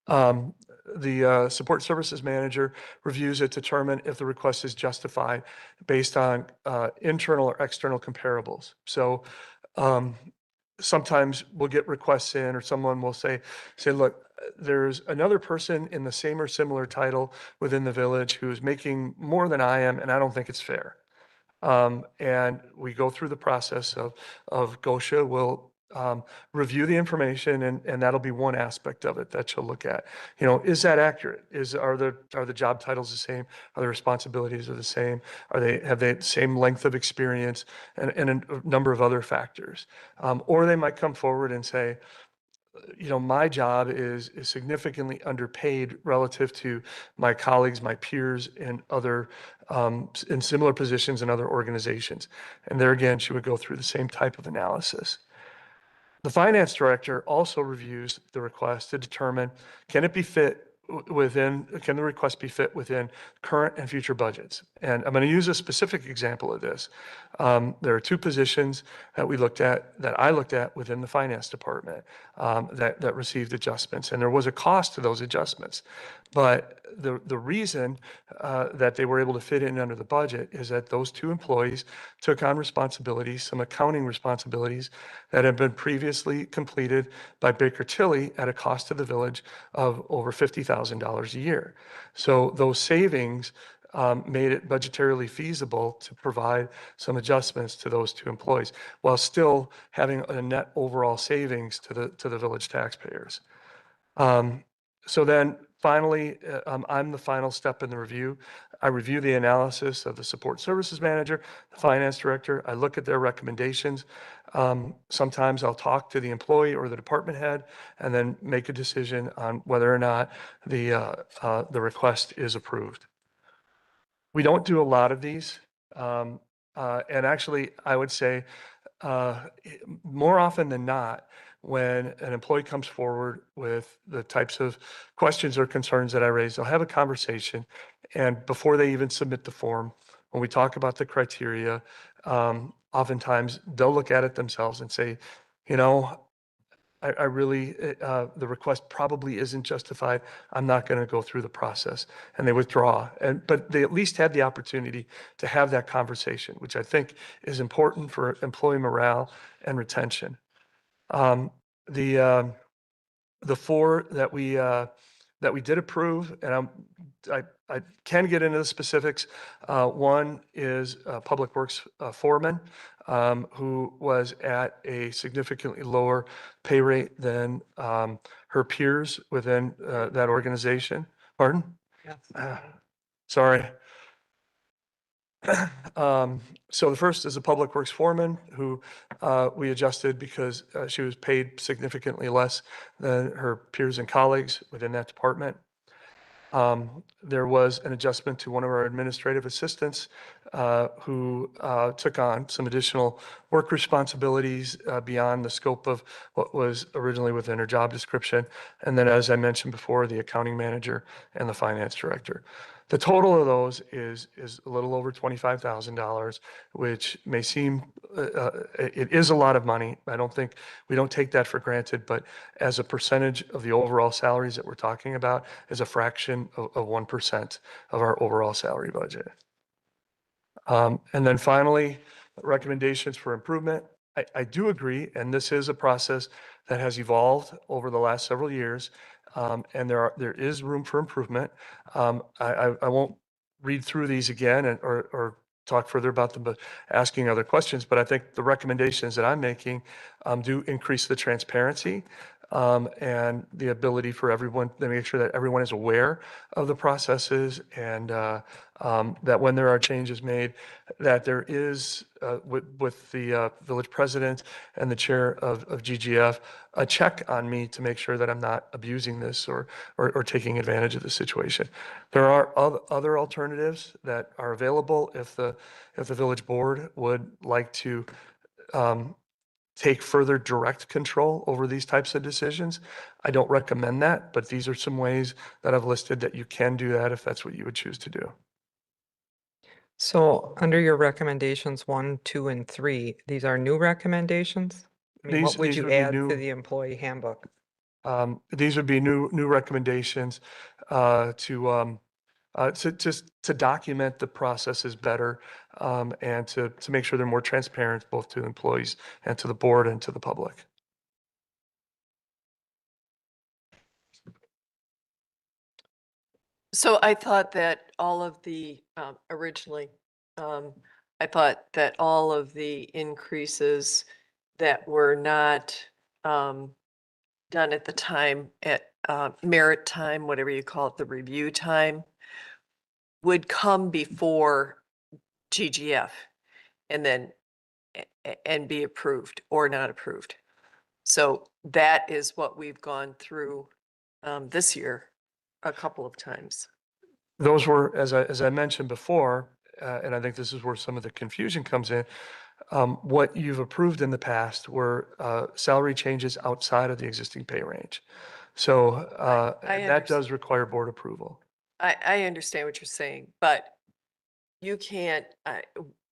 The support services manager reviews it to determine if the request is justified based on internal or external comparables. So sometimes we'll get requests in, or someone will say, look, there's another person in the same or similar title within the village who's making more than I am, and I don't think it's fair. And we go through the process of GOSHA will review the information, and that'll be one aspect of it that you'll look at. Is that accurate? Are the job titles the same? Are the responsibilities the same? Have they the same length of experience, and a number of other factors? Or they might come forward and say, my job is significantly underpaid relative to my colleagues, my peers, and other in similar positions in other organizations. And there again, she would go through the same type of analysis. The finance director also reviews the request to determine, can the request be fit within current and future budgets? And I'm going to use a specific example of this. There are two positions that I looked at within the finance department that received adjustments, and there was a cost to those adjustments. But the reason that they were able to fit in under the budget is that those two employees took on responsibilities, some accounting responsibilities that had been previously completed by Baker Tilly at a cost to the village of over $50,000 a year. So those savings made it budgetarily feasible to provide some adjustments to those two employees while still having a net overall savings to the village taxpayers. So then finally, I'm the final step in the review. I review the analysis of the support services manager, the finance director. I look at their recommendations. Sometimes I'll talk to the employee or the department head and then make a decision on whether or not the request is approved. We don't do a lot of these. And actually, I would say more often than not, when an employee comes forward with the types of questions or concerns that I raised, they'll have a conversation. And before they even submit the form, when we talk about the criteria, oftentimes they'll look at it themselves and say, you know, I really, the request probably isn't justified. I'm not going to go through the process, and they withdraw. But they at least had the opportunity to have that conversation, which I think is important for employee morale and retention. The four that we did approve, and I can get into the specifics. One is Public Works foreman, who was at a significantly lower pay rate than her peers within that organization. Pardon? Yes. Sorry. So the first is a Public Works foreman who we adjusted because she was paid significantly less than her peers and colleagues within that department. There was an adjustment to one of our administrative assistants who took on some additional work responsibilities beyond the scope of what was originally within her job description. And then, as I mentioned before, the accounting manager and the finance director. The total of those is a little over $25,000, which may seem, it is a lot of money. We don't take that for granted, but as a percentage of the overall salaries that we're talking about is a fraction of 1% of our overall salary budget. And then finally, recommendations for improvement. I do agree, and this is a process that has evolved over the last several years. And there is room for improvement. I won't read through these again or talk further about them, but asking other questions. But I think the recommendations that I'm making do increase the transparency and the ability for everyone to make sure that everyone is aware of the processes and that when there are changes made, that there is with the village president and the chair of GGF, a check on me to make sure that I'm not abusing this or taking advantage of the situation. There are other alternatives that are available if the village board would like to take further direct control over these types of decisions. I don't recommend that, but these are some ways that I've listed that you can do that if that's what you would choose to do. So under your recommendations, 1, 2, and 3, these are new recommendations? I mean, what would These you would be add to new- the employee handbook? These would be new recommendations to just to document the processes better and to make sure they're more transparent both to employees and to the board and to the public. So I thought that all of the, originally, I thought that all of the increases that were not done at the time, at merit time, whatever you call it, the review time, would come before GGF and then and be approved or not approved. So that is what we've gone through this year a couple of times. Those were, as I mentioned before, and I think this is where some of the confusion comes in. What you've approved in the past were salary changes outside of the existing pay range. So that does require board approval. I understand what you're saying, but you can't,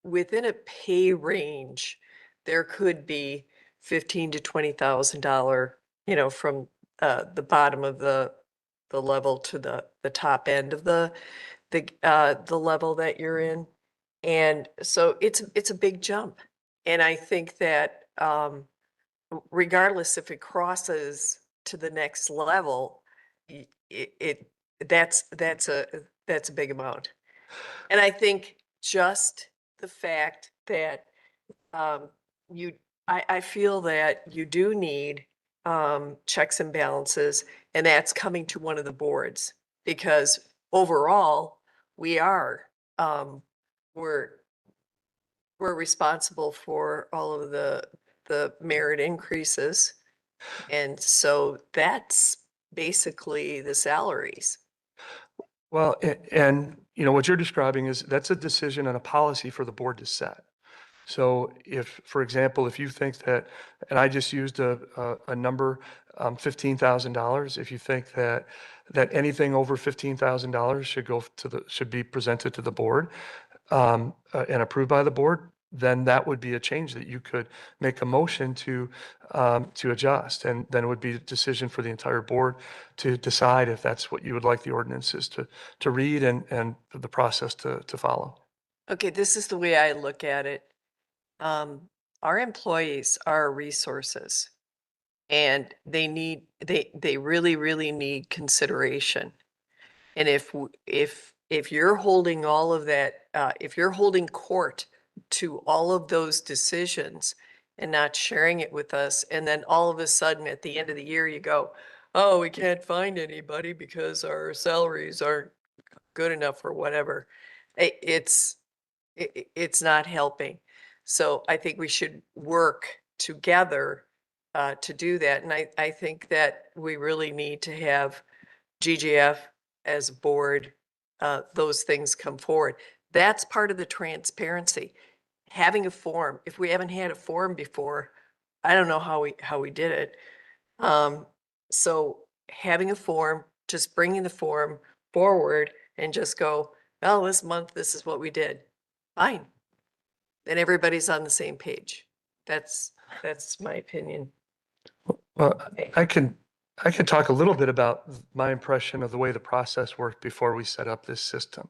within a pay range, there could be $15,000 to $20,000, from the bottom of the level to the top end of the level that you're in. And so it's a big jump. And I think that regardless if it crosses to the next level, that's a big amount. And I think just the fact that I feel that you do need checks and balances, and that's coming to one of the boards. because overall, we are, we're responsible for all of the merit increases. And so that's basically the salaries. Well, and you know, what you're describing is that's a decision and a policy for the board to set. So if, for example, if you think that, and I just used a number, $15,000, if you think that anything over $15,000 should go to should be presented to the board, and approved by the board, then that would be a change that you could make a motion to adjust. And then it would be a decision for the entire board to decide if that's what you would like the ordinances to read and the process to follow. Okay, this is the way I look at it. Our employees are resources and they really, really need consideration. And if you're holding all of that, if you're holding court to all of those decisions and not sharing it with us, and then all of a sudden at the end of the year, you go, oh, we can't find anybody because our salaries aren't good enough or whatever. It's not helping. So I think we should work together to do that. And I think that we really need to have GGF as a board, those things come forward. That's part of the transparency. Having a form, if we haven't had a form before, I don't know how we did it. So having a form, just bringing the form forward and just go, well, this month, this is what we did. Fine. Then everybody's on the same page. That's my opinion. Well, I can talk a little bit about my impression of the way the process worked before we set up this system.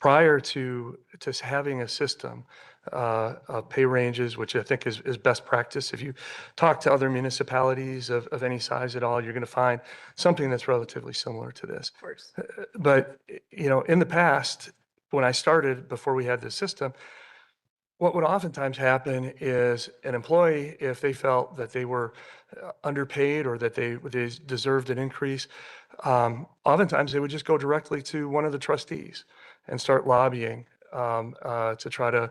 Prior to having a system of pay ranges, which I think is best practice, if you talk to other municipalities of any size at all, you're going to find something that's relatively similar to this. Of course. But, you know, in the past, when I started, before we had this system, what would oftentimes happen is an employee, if they felt that they were underpaid or that they deserved an increase, oftentimes they would just go directly to one of the trustees and start lobbying to try to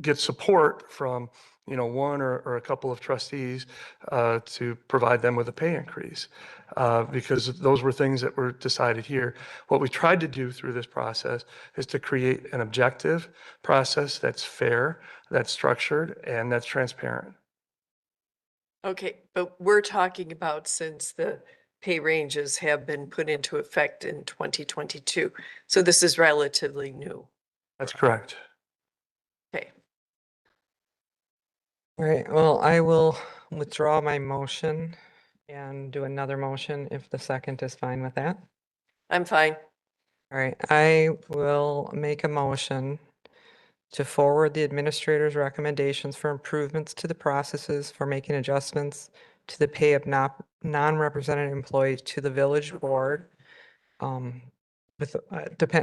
get support from, you know, one or a couple of trustees to provide them with a pay increase, because those were things that were decided here. What we tried to do through this process is to create an objective process that's fair, that's structured, and that's transparent. Okay, but we're talking about since the pay ranges have been put into effect in 2022. So this is relatively new. That's correct. Okay. All right, well, I will withdraw my motion and do another motion if the second is fine with that. I'm fine. All right, I will make a motion to forward the administrator's recommendations for improvements to the processes for making adjustments to the pay of non-represented employees to the village board. With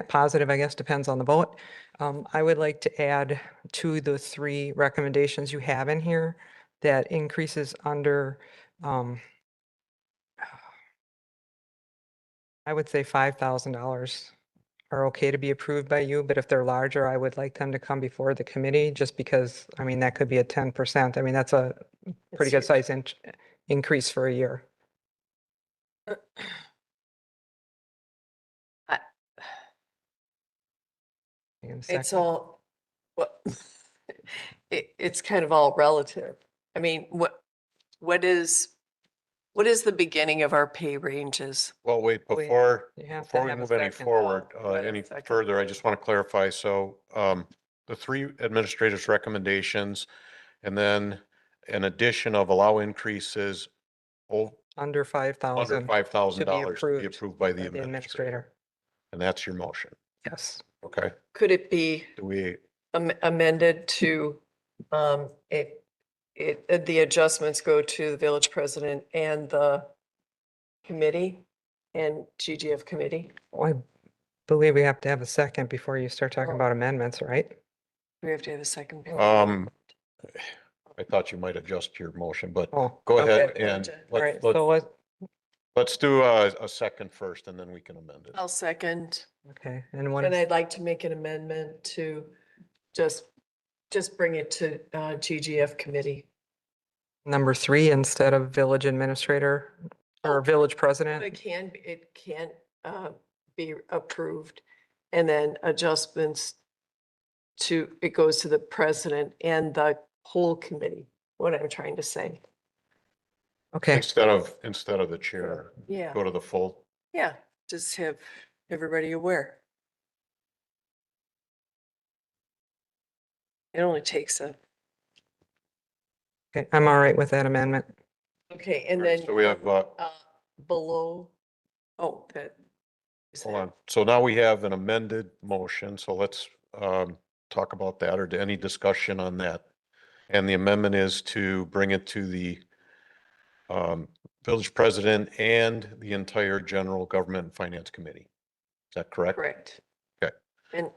positive, I guess, depends on the vote. I would like to add to the 3 recommendations you have in here that increases under, I would say $5,000 are okay to be approved by you, but if they're larger, I would like them to come before the committee, just because, I mean, that could be a 10%. I mean, that's a pretty good size increase for a year. It's all, what, it's kind of all relative. I mean, what is the beginning of our pay ranges? Well, wait, We- before you have to before we have a move any second. forward, Oh, wait a any second. further, I just want to clarify. So, the 3 administrators' recommendations, and then an addition of allow increases under Under 5,000 $5,000 to be approved approved by by the the administrator. And that's your motion. Yes. Okay. Could it be Do we, amended to, the adjustments go to the village president and the committee and GGF committee? Well, I believe we have to have a second before you start talking about amendments, right? We have to have a second. I thought you might adjust your motion, but Oh, go okay. ahead and All right, let's so Let's do a second first and then we can amend it. I'll second. Okay, and one And is I'd like to make an amendment to just bring it to GGF committee. number 3 instead of village administrator or Oh, village president. It can be approved. And then adjustments it goes to the president and the whole committee, what I'm trying to say. Okay, Instead of the chair, Yeah, go to the full. yeah, just have everybody aware. It only takes okay, I'm all right with that amendment. okay, and All right, then. so we have, Below, oh, that. is hold that- on. So now we have an amended motion. So let's talk about that or any discussion on that. And the amendment is to bring it to the village president and the entire general government and finance committee. Is that correct? Correct. Okay. And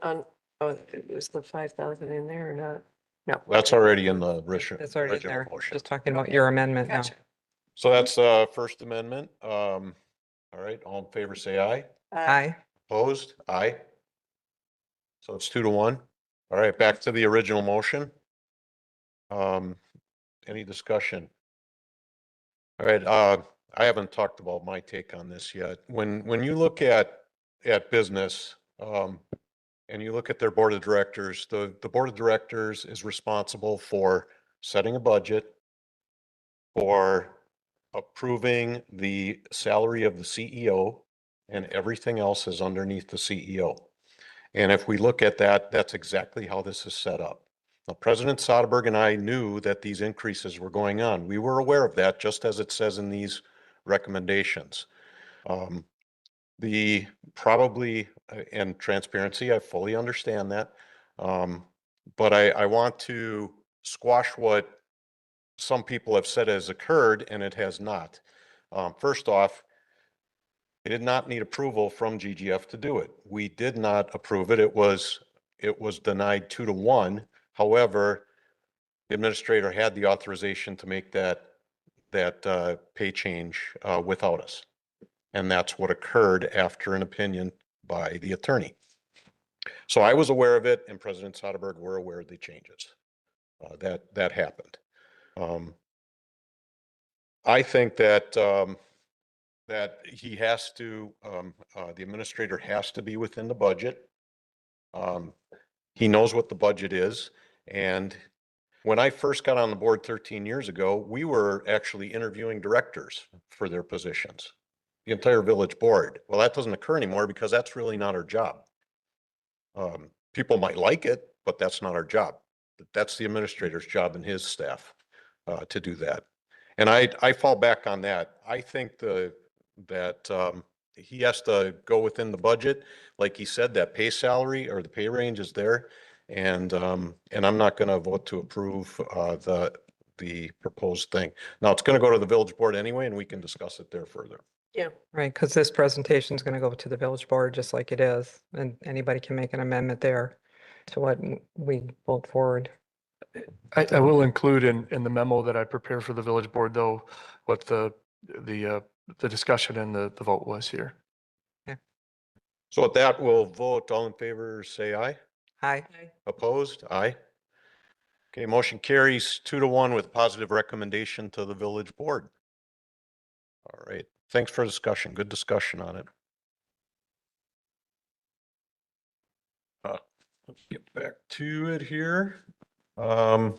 was the 5,000 in there or not? No. That's already in the original That's already original there. motion. Just talking about Okay, your amendment now. Gotcha. So that's First Amendment. All right, all in favor, say aye. Aye. Opposed? Aye. So it's 2-1. All right, back to the original motion. Any discussion? All right, I haven't talked about my take on this yet. When you look at business, and you look at their board of directors, the board of directors is responsible for setting a budget, for approving the salary of the CEO, and everything else is underneath the CEO. And if we look at that, that's exactly how this is set up. Now, President Soderberg and I knew that these increases were going on. We were aware of that, just as it says in these recommendations. The probably, and transparency, I fully understand that. But I want to squash what some people have said has occurred, and it has not. First off, they did not need approval from GGF to do it. We did not approve it. It was denied 2-1. However, the administrator had the authorization to make that pay change without us. And that's what occurred after an opinion by the attorney. So I was aware of it, and President Soderberg were aware of the changes. That happened. I think that that he has to, the administrator has to be within the budget. He knows what the budget is. And when I first got on the board 13 years ago, we were actually interviewing directors for their positions, the entire village board. Well, that doesn't occur anymore because that's really not our job. People might like it, but that's not our job. That's the administrator's job and his staff to do that. And I fall back on that. I think that he has to go within the budget. Like he said, that pay salary or the pay range is there. And I'm not going to vote to approve the proposed thing. Now, it's going to go to the village board anyway, and we can discuss it there further. Yeah, Right, because this presentation is going to go to the village board just like it is, and anybody can make an amendment there to what we vote forward. I will include in the memo that I prepare for the village board, though, what the discussion and the vote was here. So with that, we'll vote. All in favor, say aye. Aye. Opposed? Aye. Okay, motion carries 2-1 with positive recommendation to the village board. All right, thanks for discussion. Good discussion on it. Let's get back to it here. We're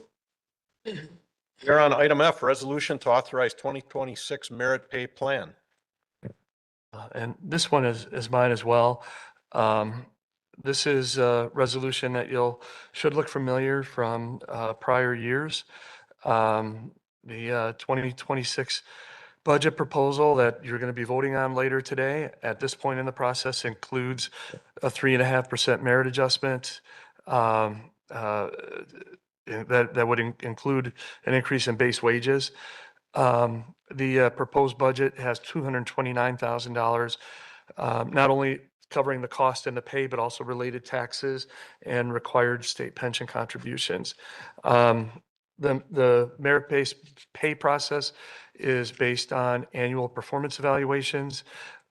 on item F, resolution to authorize 2026 merit pay plan. And this one is mine as well. This is a resolution that should look familiar from prior years. The 2026 budget proposal that you're going to be voting on later today, at this point in the process, includes a 3.5% merit adjustment. That would include an increase in base wages. The proposed budget has $229,000, not only covering the cost and the pay, but also related taxes and required state pension contributions. the merit-based pay process is based on annual performance evaluations.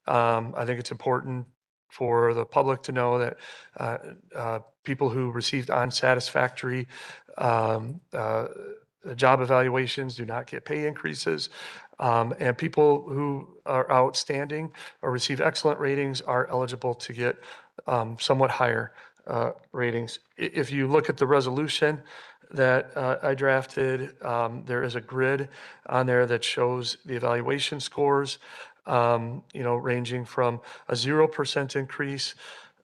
I think it's important for the public to know that people who received unsatisfactory job evaluations do not get pay increases. And people who are outstanding or receive excellent ratings are eligible to get somewhat higher ratings. If you look at the resolution that I drafted, there is a grid on there that shows the evaluation scores, ranging from a 0% increase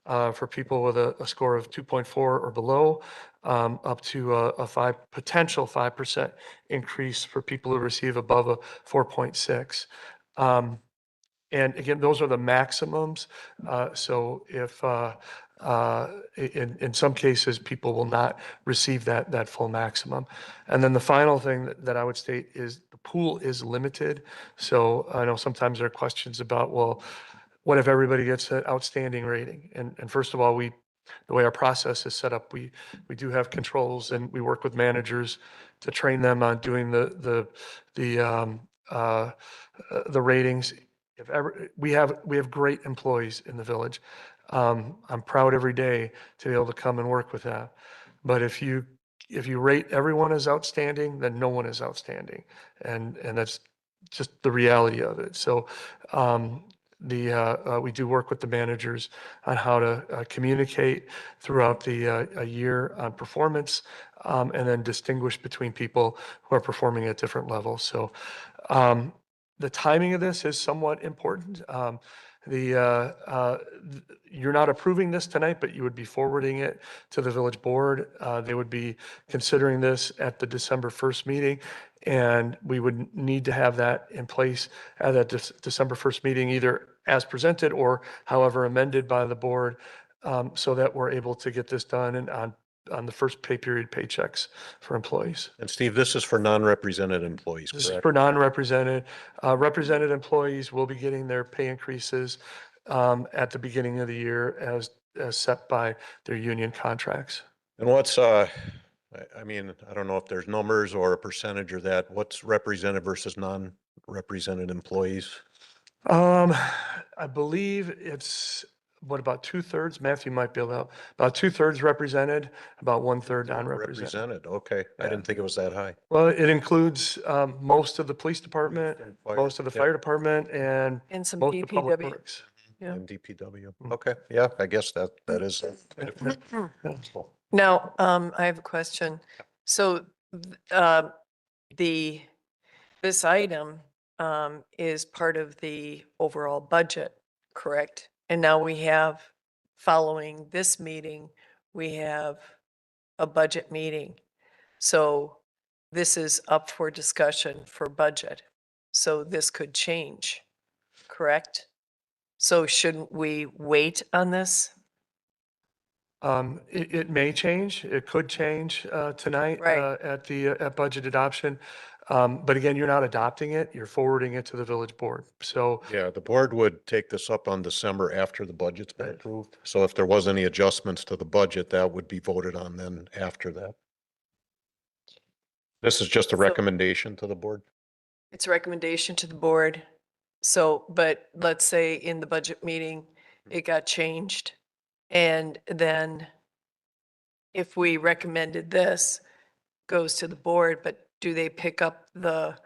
for people with a score of 2.4 or below, up to a potential 5% increase for people who receive above a 4.6. And again, those are the maximums. So if in some cases, people will not receive that full maximum. And then the final thing that I would state is the pool is limited. So I know sometimes there are questions about, well, what if everybody gets an outstanding rating? And first of all, the way our process is set up, we do have controls, and we work with managers to train them on doing the ratings. We have great employees in the village. I'm proud every day to be able to come and work with that. But if you rate everyone as outstanding, then no one is outstanding, and that's just the reality of it. So we do work with the managers on how to communicate throughout the a year on performance, and then distinguish between people who are performing at different levels. So the timing of this is somewhat important. You're not approving this tonight, but you would be forwarding it to the village board. They would be considering this at the December 1st meeting, and we would need to have that in place at that December 1st meeting, either as presented or however amended by the board, so that we're able to get this done and on the first pay period paychecks for employees. And Steve, this is for non-represented employees, This is correct? for non-represented. Represented employees will be getting their pay increases at the beginning of the year as set by their union contracts. And what's, I mean, I don't know if there's numbers or a percentage of that. What's represented versus non-represented employees? I believe it's about 2/3, Matthew might be able to help, about 2/3 represented, about 1/3 non-represented. Represented, okay. I Yeah. didn't think it was that high. Well, it includes most of the police department, Fire, most of the yep. fire department, and And some most of public DPW. works. Yeah. And DPW. Mm. Okay, yeah, I guess that is. Now, I have a question. So this item is part of the overall budget, correct? And now following this meeting, we have a budget meeting. So this is up for discussion for budget. So this could change, correct? So shouldn't we wait on this? It may change. It could change tonight Right. at budget adoption. But again, you're not adopting it, you're forwarding it to the village board. So Yeah, the board would take this up on December after the budget's been approved. So if there was any adjustments to the budget, that would be voted on then after that. This is just a So- recommendation to the board. It's a recommendation to the board. So, but let's say in the budget meeting, it got changed. And then if we recommended this, goes to the board, but do they pick up the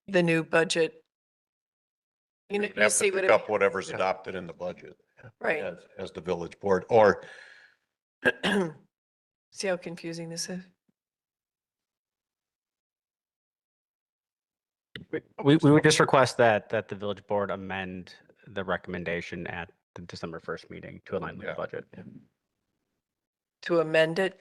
new budget? You know, You'd you have to see what pick it, up whatever's Yeah. adopted in the budget right? as the village board, or See how confusing this is? We would just request that the village board amend the recommendation at the December 1st meeting to align with the Yeah. budget. To amend it?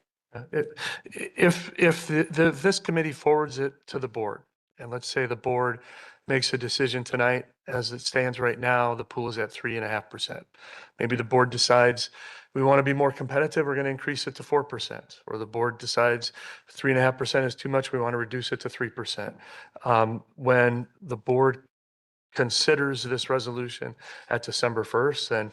If this committee forwards it to the board, and let's say the board makes a decision tonight, as it stands right now, the pool is at 3.5%. Maybe the board decides we want to be more competitive, we're going to increase it to 4%. Or the board decides 3.5% is too much, we want to reduce it to 3%. When the board considers this resolution at December 1st, then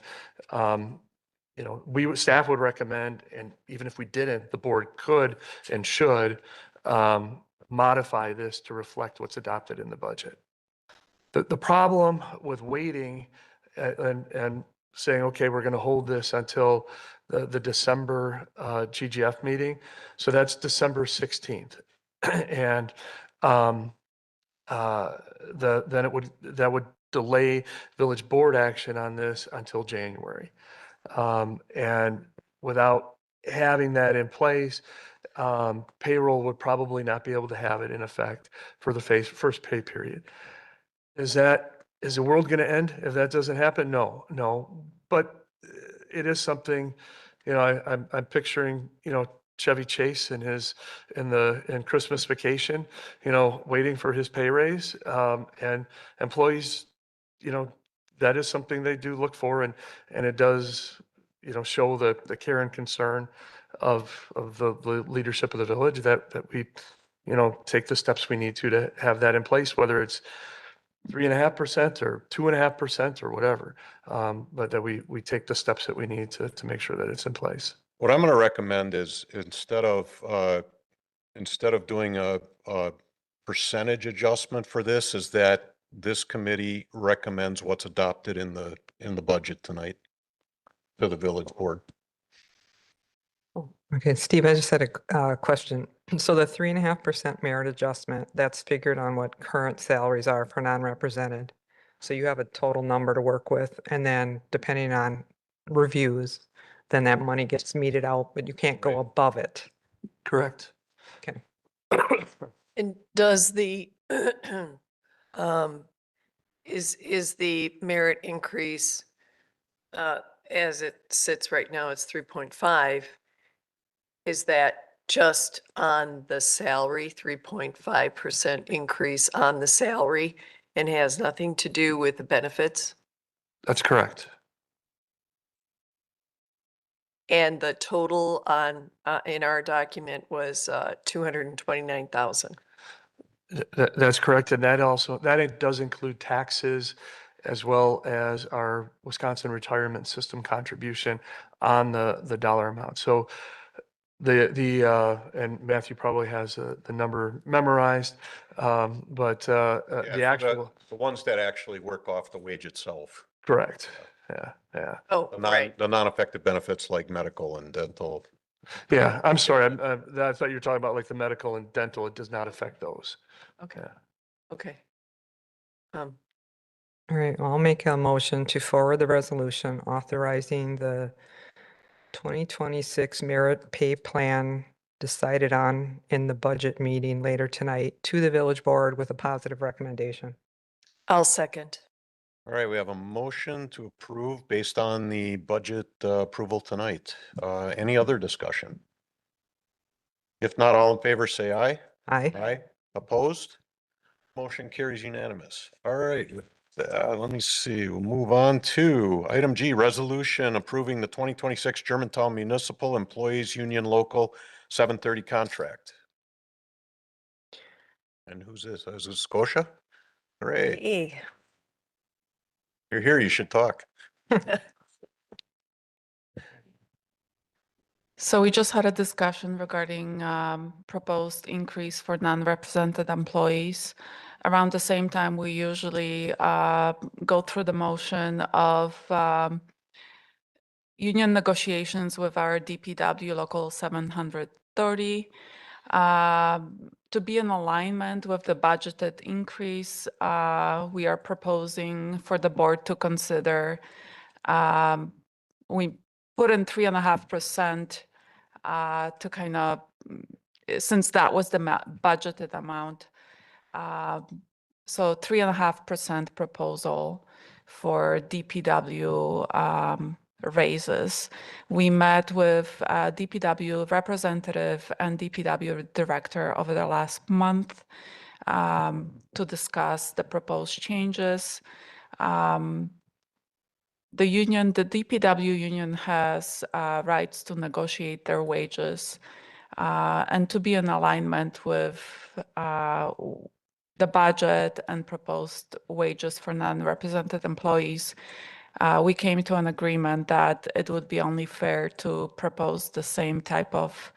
staff would recommend, and even if we didn't, the board could and should modify this to reflect what's adopted in the budget. The problem with waiting and saying, okay, we're going to hold this until the December GGF meeting. So that's December 16th. And then that would delay village board action on this until January. And without having that in place, payroll would probably not be able to have it in effect for the first pay period. Is the world going to end if that doesn't happen? No. But it is something, I'm picturing, Chevy Chase in Christmas Vacation, waiting for his pay raise. And employees, that is something they do look for, and it does, show the care and concern of the leadership of the village that we, take the steps we need to have that in place, whether it's 3.5% or 2.5% or whatever. But that we take the steps that we need to make sure that it's in place. What I'm going to recommend is instead of doing a percentage adjustment for this, is that this committee recommends what's adopted in the budget tonight to the village board. Okay, Steve, I just had a question. So the 3.5% merit adjustment, that's figured on what current salaries are for non-represented. So you have a total number to work with, and then depending on reviews, then that money gets meted out, but you can't go above it. Correct. Okay. And does the, is the merit increase, as it sits right now, it's 3.5. Is that just on the salary, 3.5% increase on the salary, and has nothing to do with the benefits? That's correct. And the total on, in our document was 229,000. That's correct. And that does include taxes as well as our Wisconsin retirement system contribution on the dollar amount. So and Matthew probably has the number memorized, but the actual. The ones that actually work off the wage itself. Correct. Yeah. Oh, right. The non-affected benefits like medical and dental. Yeah, I'm sorry. I thought you were talking about like the medical and dental. It does not affect those. Okay. Yeah. Okay. All right, well, I'll make a motion to forward the resolution authorizing the 2026 merit pay plan decided on in the budget meeting later tonight to the village board with a positive recommendation. I'll second. All right, we have a motion to approve based on the budget approval tonight. Any other discussion? If not, all in favor, say aye. Aye. Aye. Opposed? Motion carries unanimous. All right, let me see. We'll move on to item G, resolution approving the 2026 Germantown Municipal Employees Union Local 730 contract. And who's this? Is this Scotia? Great. Hey. You're here, you should talk. So we just had a discussion regarding proposed increase for non-represented employees. Around the same time, we usually go through the motion of union negotiations with our DPW Local 730. To be in alignment with the budgeted increase, we are proposing for the board to consider, we put in 3.5% to kind of, since that was the budgeted amount. So 3.5% proposal for DPW raises. We met with DPW representative and DPW director over the last month to discuss the proposed changes. The DPW union has rights to negotiate their wages and to be in alignment with the budget and proposed wages for non-represented employees. We came to an agreement that it would be only fair to propose the same type of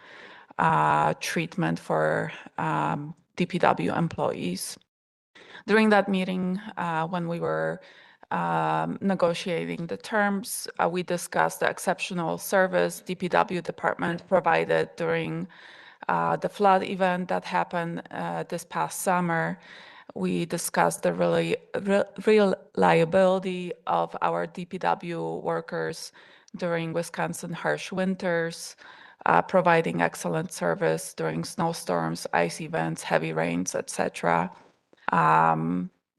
treatment for DPW employees. During that meeting, when we were negotiating the terms, we discussed the exceptional service DPW department provided during the flood event that happened this past summer. We discussed the reliability of our DPW workers during Wisconsin harsh winters, providing excellent service during snowstorms, ice events, heavy rains, etc.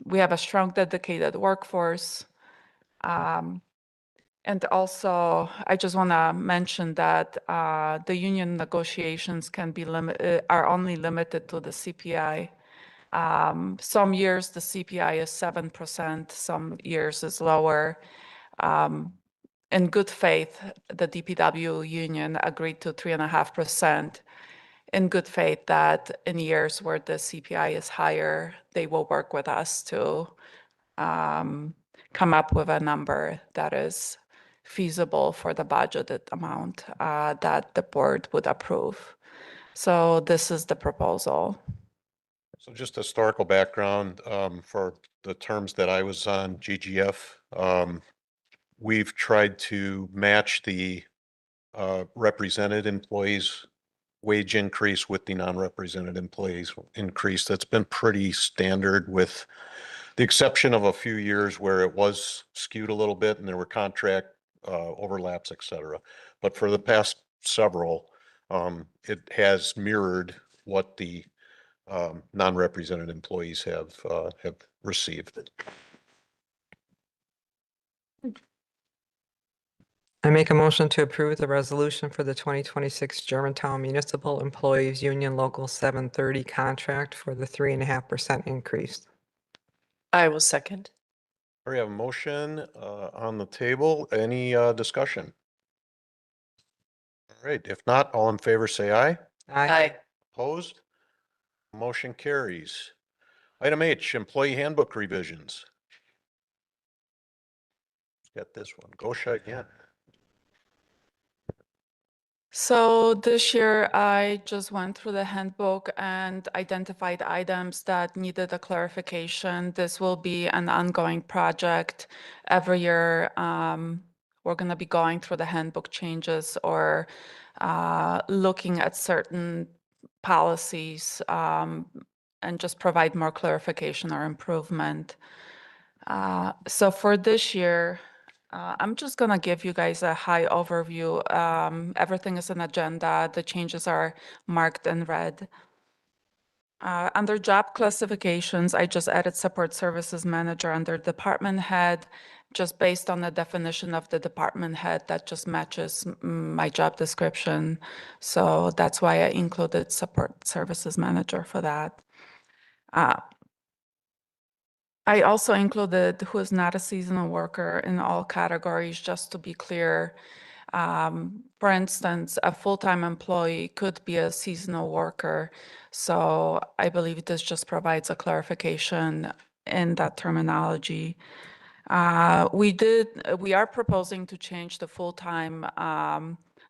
We have a strong, dedicated workforce. And also, I just want to mention that the union negotiations can be are only limited to the CPI. Some years the CPI is 7%, some years is lower. In good faith, the DPW union agreed to 3.5%. In good faith that in years where the CPI is higher, they will work with us to come up with a number that is feasible for the budgeted amount that the board would approve. So this is the proposal. So just historical background for the terms that I was on GGF. We've tried to match the represented employees' wage increase with the non-represented employees' increase. That's been pretty standard, with the exception of a few years where it was skewed a little bit and there were contract overlaps, et cetera. But for the past several, it has mirrored what the non-represented employees have received. I make a motion to approve the resolution for the 2026 Germantown Municipal Employees Union Local 730 contract for the 3.5% increase. I will second. We have a motion on the table. Any discussion? All right, if not, all in favor say aye. Aye. Opposed? Motion carries. Item H, employee handbook revisions. Got this one. Gosha again. So this year, I just went through the handbook and identified items that needed a clarification. This will be an ongoing project. Every year, we're going to be going through the handbook changes or looking at certain policies and just provide more clarification or improvement. So for this year, I'm just going to give you guys a high overview. Everything is an agenda. The changes are marked in red. Under job classifications, I just added support services manager under department head, just based on the definition of the department head that just matches my job description. So that's why I included support services manager for that. I also included who is not a seasonal worker in all categories, just to be clear. For instance, a full-time employee could be a seasonal worker. So I believe this just provides a clarification in that terminology. We are proposing to change the full-time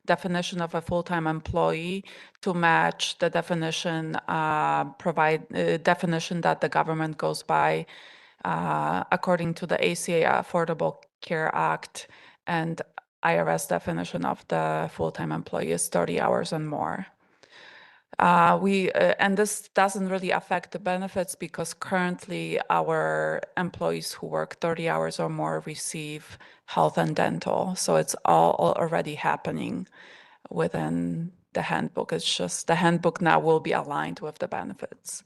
definition of a full-time employee to match the definition definition that the government goes by according to the ACA Affordable Care Act, and IRS definition of the full-time employee is 30 hours and more. And this doesn't really affect the benefits because currently our employees who work 30 hours or more receive health and dental. So it's all already happening within the handbook. It's just the handbook now will be aligned with the benefits.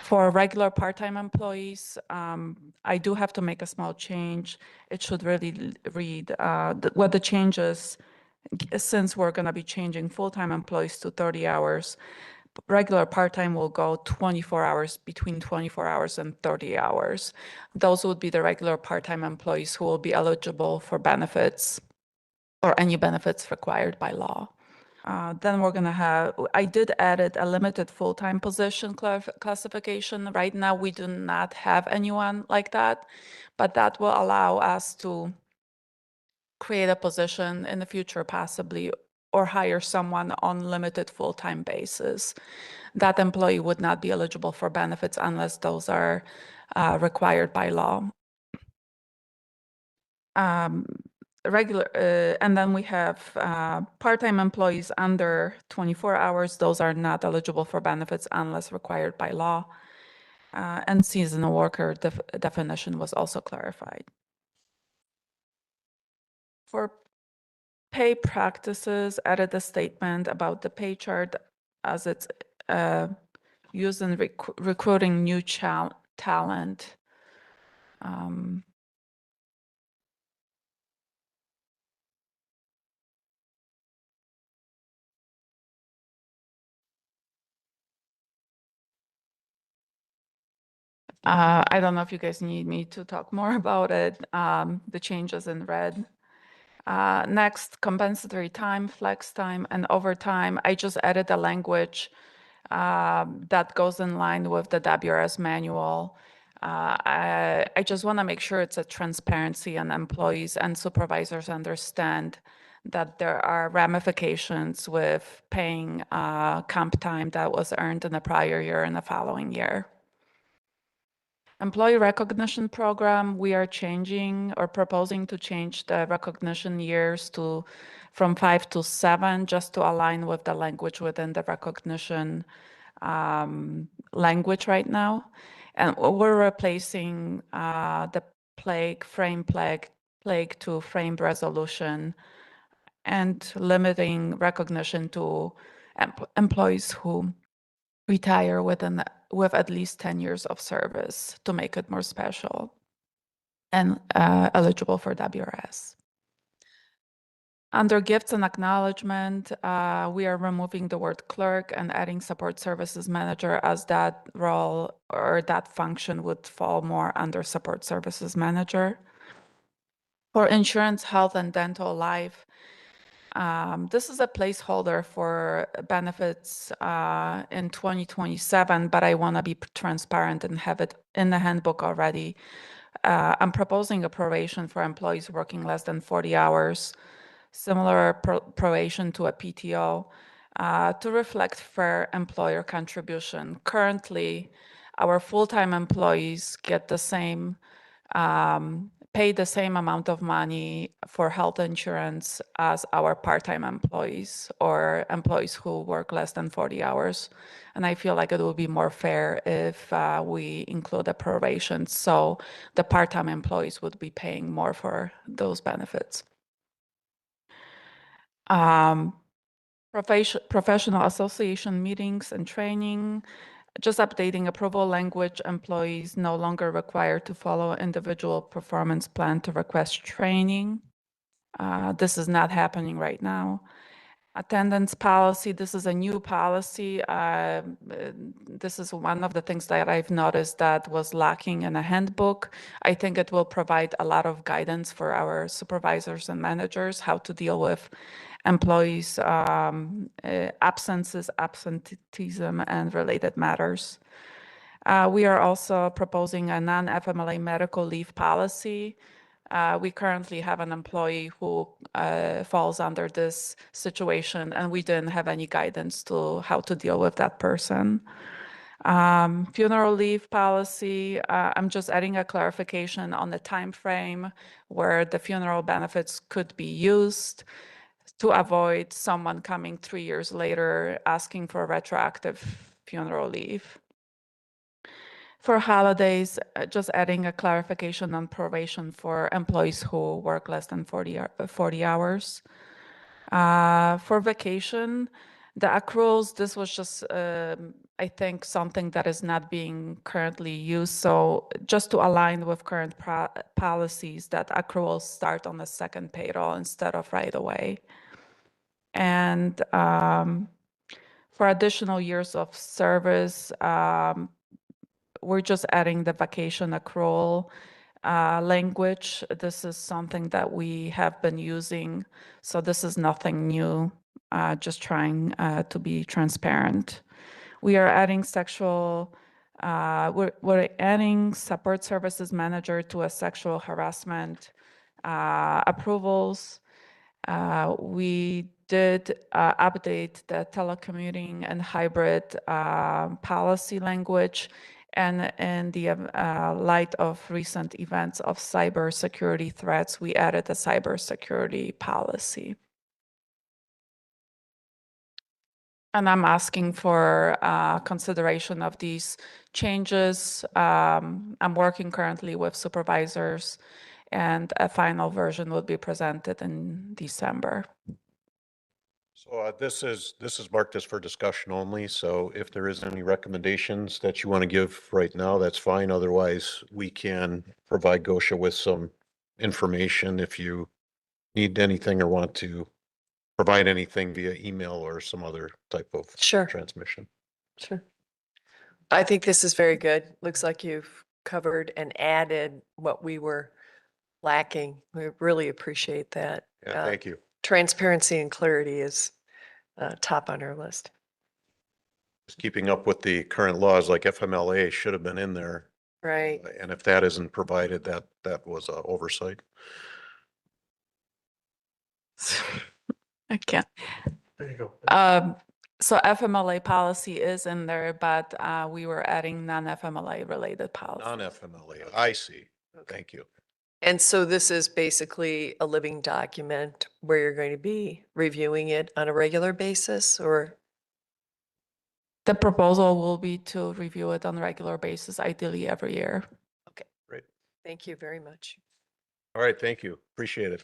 For regular part-time employees, I do have to make a small change. It should really read what the changes, since we're going to be changing full-time employees to 30 hours, regular part-time will go 24 hours, between 24 hours and 30 hours. Those would be the regular part-time employees who will be eligible for benefits or any benefits required by law. Then we're going to have, I did add a limited full-time position classification. Right now, we do not have anyone like that, but that will allow us to create a position in the future, possibly, or hire someone on limited full-time basis. That employee would not be eligible for benefits unless those are required by law. And then we have part-time employees under 24 hours. Those are not eligible for benefits unless required by law. And seasonal worker definition was also clarified. For pay practices, added a statement about the pay chart as it's used in recruiting new talent. I don't know if you guys need me to talk more about it, the changes in red. Next, compensatory time, flex time, and overtime. I just added a language that goes in line with the WRS manual. I just want to make sure it's a transparency and employees and supervisors understand that there are ramifications with paying comp time that was earned in the prior year and the following year. Employee recognition program, we are changing or proposing to change the recognition years from 5 to 7, just to align with the language within the recognition language right now. And we're replacing the frame plague to framed resolution and limiting recognition to employees who retire with at least 10 years of service to make it more special and eligible for WRS. Under gifts and acknowledgement, we are removing the word clerk and adding support services manager, as that role or that function would fall more under support services manager. For insurance, health, and dental life, this is a placeholder for benefits in 2027, but I want to be transparent and have it in the handbook already. I'm proposing a proration for employees working less than 40 hours, similar proration to a PTO, to reflect fair employer contribution. Currently, our full-time employees get the same pay the same amount of money for health insurance as our part-time employees or employees who work less than 40 hours. And I feel like it would be more fair if we include a proration, so the part-time employees would be paying more for those benefits. Professional association meetings and training. Just updating approval language, employees no longer required to follow individual performance plan to request training. This is not happening right now. Attendance policy, this is a new policy. This is one of the things that I've noticed that was lacking in a handbook. I think it will provide a lot of guidance for our supervisors and managers, how to deal with employees' absences, absenteeism, and related matters. We are also proposing a non-FMLA medical leave policy. We currently have an employee who falls under this situation, and we didn't have any guidance to how to deal with that person. Funeral leave policy, I'm just adding a clarification on the time frame where the funeral benefits could be used to avoid someone coming 3 years later asking for retroactive funeral leave. For holidays, just adding a clarification on proration for employees who work less than 40 hours. For vacation, the accruals, this was just, I think, something that is not being currently used. So just to align with current policies, that accruals start on the second payroll instead of right away. And for additional years of service, we're just adding the vacation accrual language. This is something that we have been using, so this is nothing new, just trying to be transparent. We are adding we're adding support services manager to a sexual harassment approvals. We did update the telecommuting and hybrid policy language. And in the light of recent events of cybersecurity threats, we added a cybersecurity policy. And I'm asking for consideration of these changes. I'm working currently with supervisors, and a final version will be presented in December. So this is marked as for discussion only. So if there is any recommendations that you want to give right now, that's fine. Otherwise, we can provide Gosha with some information if you need anything or want to provide anything via email or some other type of Sure. transmission. Sure. I think this is very good. Looks like you've covered and added what we were lacking. We really appreciate that. Yeah, thank you. Transparency and clarity is top on our list. Just keeping up with the current laws, like FMLA should have been in there. Right. And if that isn't provided, that was an oversight. I can't. There you go. So FMLA policy is in there, but we were adding non-FMLA related policy. Non-FMLA, I see. Thank you. And so this is basically a living document where you're going to be reviewing it on a regular basis, or? The proposal will be to review it on a regular basis, ideally every year. Okay. Great. Thank you very much. All right, thank you. Appreciate it.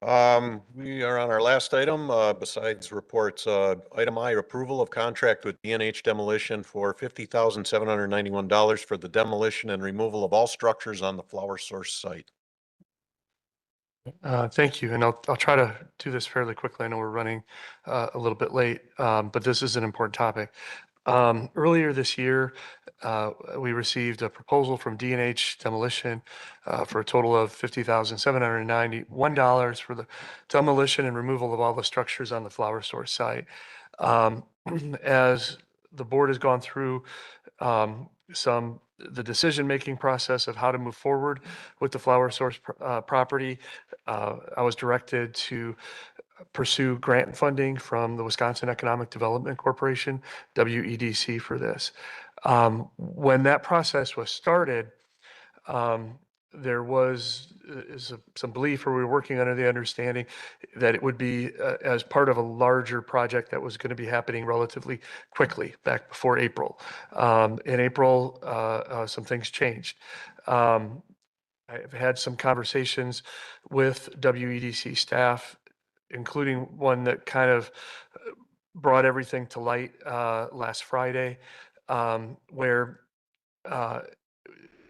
We are on our last item, besides reports, item I, approval of contract with D&H Demolition for $50,791 for the demolition and removal of all structures on the Flower Source site. Thank you. And I'll try to do this fairly quickly. I know we're running a little bit late, but this is an important topic. Earlier this year, we received a proposal from D&H Demolition for a total of $50,791 for the demolition and removal of all the structures on the Flower Source site. As the board has gone through the decision-making process of how to move forward with the Flower Source property, I was directed to pursue grant funding from the Wisconsin Economic Development Corporation, WEDC, for this. When that process was started, there was some belief, or we were working under the understanding that it would be as part of a larger project that was going to be happening relatively quickly back before April. In April, some things changed. I've had some conversations with WEDC staff, including one that kind of brought everything to light last Friday, where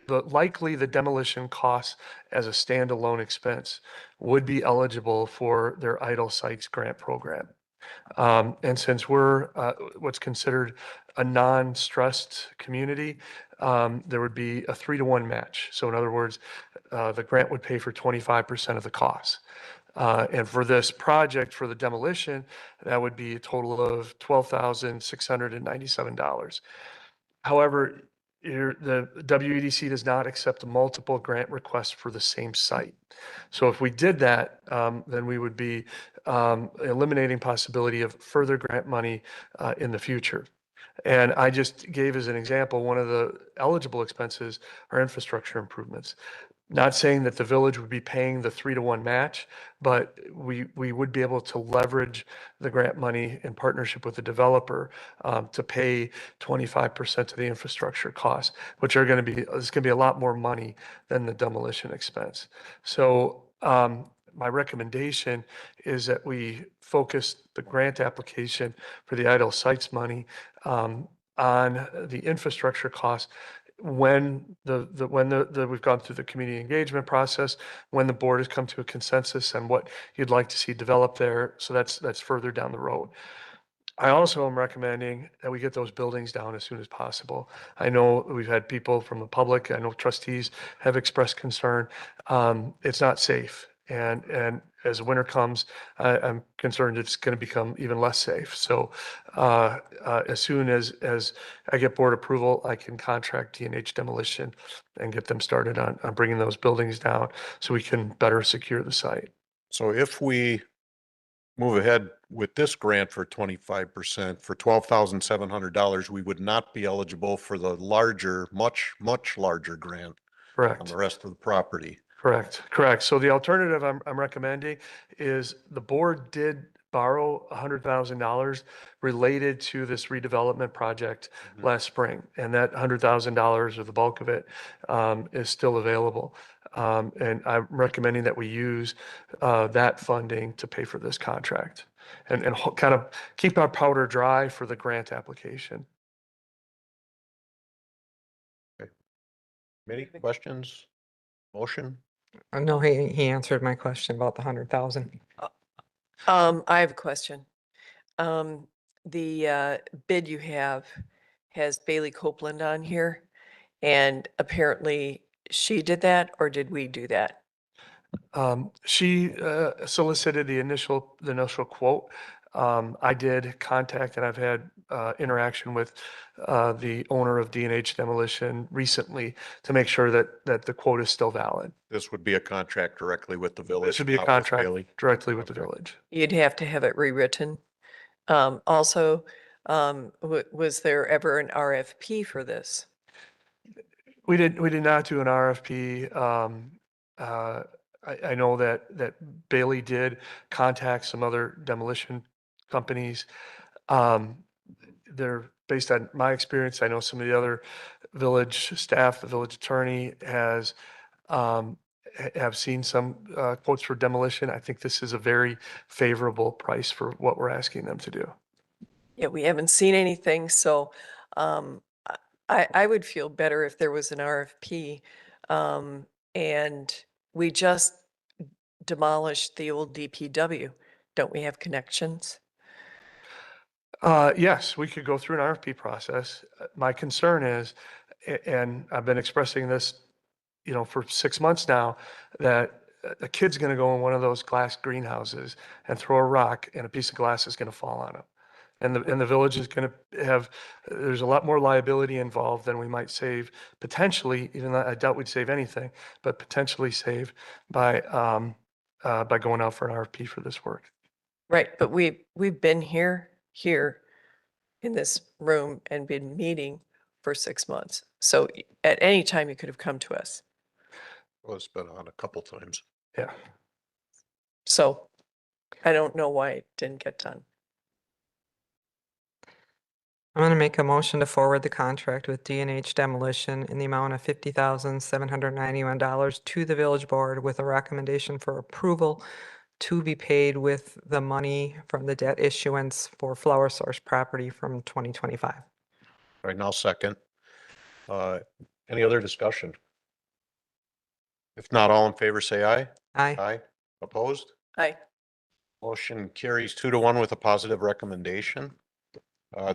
the demolition costs as a standalone expense would be eligible for their idle sites grant program. And since we're what's considered a non-stressed community, there would be a 3-to-1 match. So in other words, the grant would pay for 25% of the costs. And for this project, for the demolition, that would be a total of $12,697. However, the WEDC does not accept multiple grant requests for the same site. So if we did that, then we would be eliminating possibility of further grant money in the future. And I just gave as an example, one of the eligible expenses are infrastructure improvements. Not saying that the village would be paying the 3-to-1 match, but we would be able to leverage the grant money in partnership with the developer to pay 25% of the infrastructure costs, which are going to be a lot more money than the demolition expense. So my recommendation is that we focus the grant application for the idle sites money on the infrastructure costs when we've gone through the community engagement process, when the board has come to a consensus on what you'd like to see developed there. So that's further down the road. I also am recommending that we get those buildings down as soon as possible. I know we've had people from the public, I know trustees have expressed concern. It's not safe. And as winter comes, I'm concerned it's going to become even less safe. So as soon as I get board approval, I can contract D&H Demolition and get them started on bringing those buildings down so we can better secure the site. So if we move ahead with this grant for 25%, for $12,700, we would not be eligible for the larger, much larger grant on Correct. the rest of the property. Correct. So the alternative I'm recommending is the board did borrow $100,000 related to this redevelopment project last spring. And that $100,000 or the bulk of it is still available. And I'm recommending that we use that funding to pay for this contract and kind of keep our powder dry for the grant application. Any questions? Motion? No, he answered my question about the 100,000. I have a question. The bid you have has Bailey Copeland on here, and apparently she did that, or did we do that? She solicited the initial quote. I did contact and I've had interaction with the owner of D&H Demolition recently to make sure that the quote is still valid. This would be a contract directly with the village. This would be a not with contract Bailey. directly with the Okay. village. You'd have to have it rewritten. Also, was there ever an RFP for this? We did not do an RFP. I know that Bailey did contact some other demolition companies. They're based on my experience. I know some of the other village staff, the village attorney has have seen some quotes for demolition. I think this is a very favorable price for what we're asking them to do. Yeah, we haven't seen anything, so I would feel better if there was an RFP. And we just demolished the old DPW. Don't we have connections? Yes, we could go through an RFP process. My concern is, and I've been expressing this, for 6 months now, that a kid's going to go in one of those glass greenhouses and throw a rock and a piece of glass is going to fall on him. And the village is going to have, there's a lot more liability involved than we might save potentially, even though I doubt we'd save anything, but potentially save by going out for an RFP for this work. Right, but we've been here in this room and been meeting for 6 months. So at any time you could have come to us. Well, it's been on a couple times. Yeah. So I don't know why it didn't get done. I'm going to make a motion to forward the contract with D&H Demolition in the amount of $50,791 to the village board with a recommendation for approval to be paid with the money from the debt issuance for Flower Source property from 2025. All right, now second. Any other discussion? If not, all in favor, say aye. Aye. Aye. Opposed? Aye. Motion carries 2-1 with a positive recommendation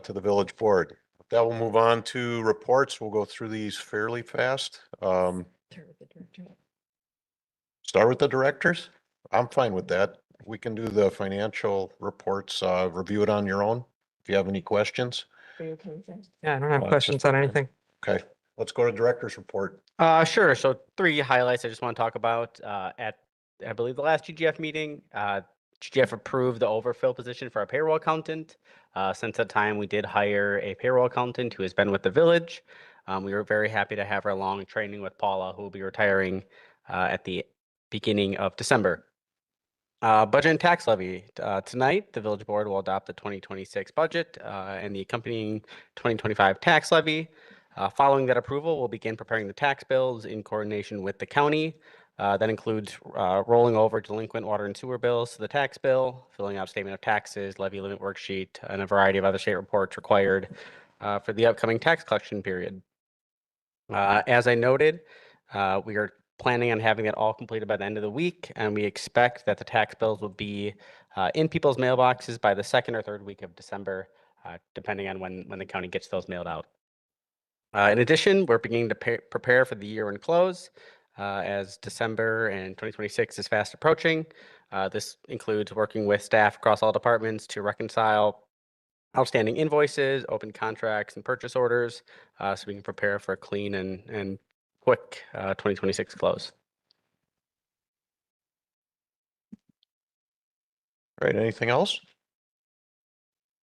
to the village board. That will move on to reports. We'll go through these fairly fast. Start with the directors? I'm fine with that. We can do the financial reports, review it on your own. If you have any questions. Yeah, I don't have just questions on anything. Okay, let's go to director's report. Sure. So 3 highlights I just want to talk about. At, I believe, the last GGF meeting, GGF approved the overfill position for a payroll accountant. Since that time, we did hire a payroll accountant who has been with the village. We were very happy to have her along training with Paula, who will be retiring at the beginning of December. Budget and tax levy. Tonight, the village board will adopt the 2026 budget and the accompanying 2025 tax levy. Following that approval, we'll begin preparing the tax bills in coordination with the county. That includes rolling over delinquent water and sewer bills to the tax bill, filling out statement of taxes, levy limit worksheet, and a variety of other state reports required for the upcoming tax collection period. As I noted, we are planning on having that all completed by the end of the week, and we expect that the tax bills will be in people's mailboxes by the 2nd or 3rd week of December, depending on when the county gets those mailed out. In addition, we're beginning to prepare for the year-end close as December and 2026 is fast approaching. This includes working with staff across all departments to reconcile outstanding invoices, open contracts, and purchase orders, so we can prepare for a clean and quick 2026 close. Right, anything else?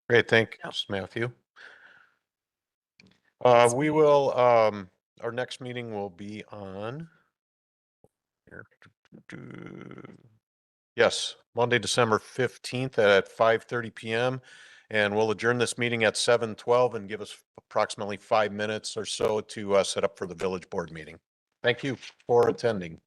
Great, thanks, Matthew. We will, our next meeting will be on here. Yes, Monday, December 15th at 5:30 PM. And we'll adjourn this meeting at 7:12 and give us approximately 5 minutes or so to set up for the village board meeting. Thank you for attending.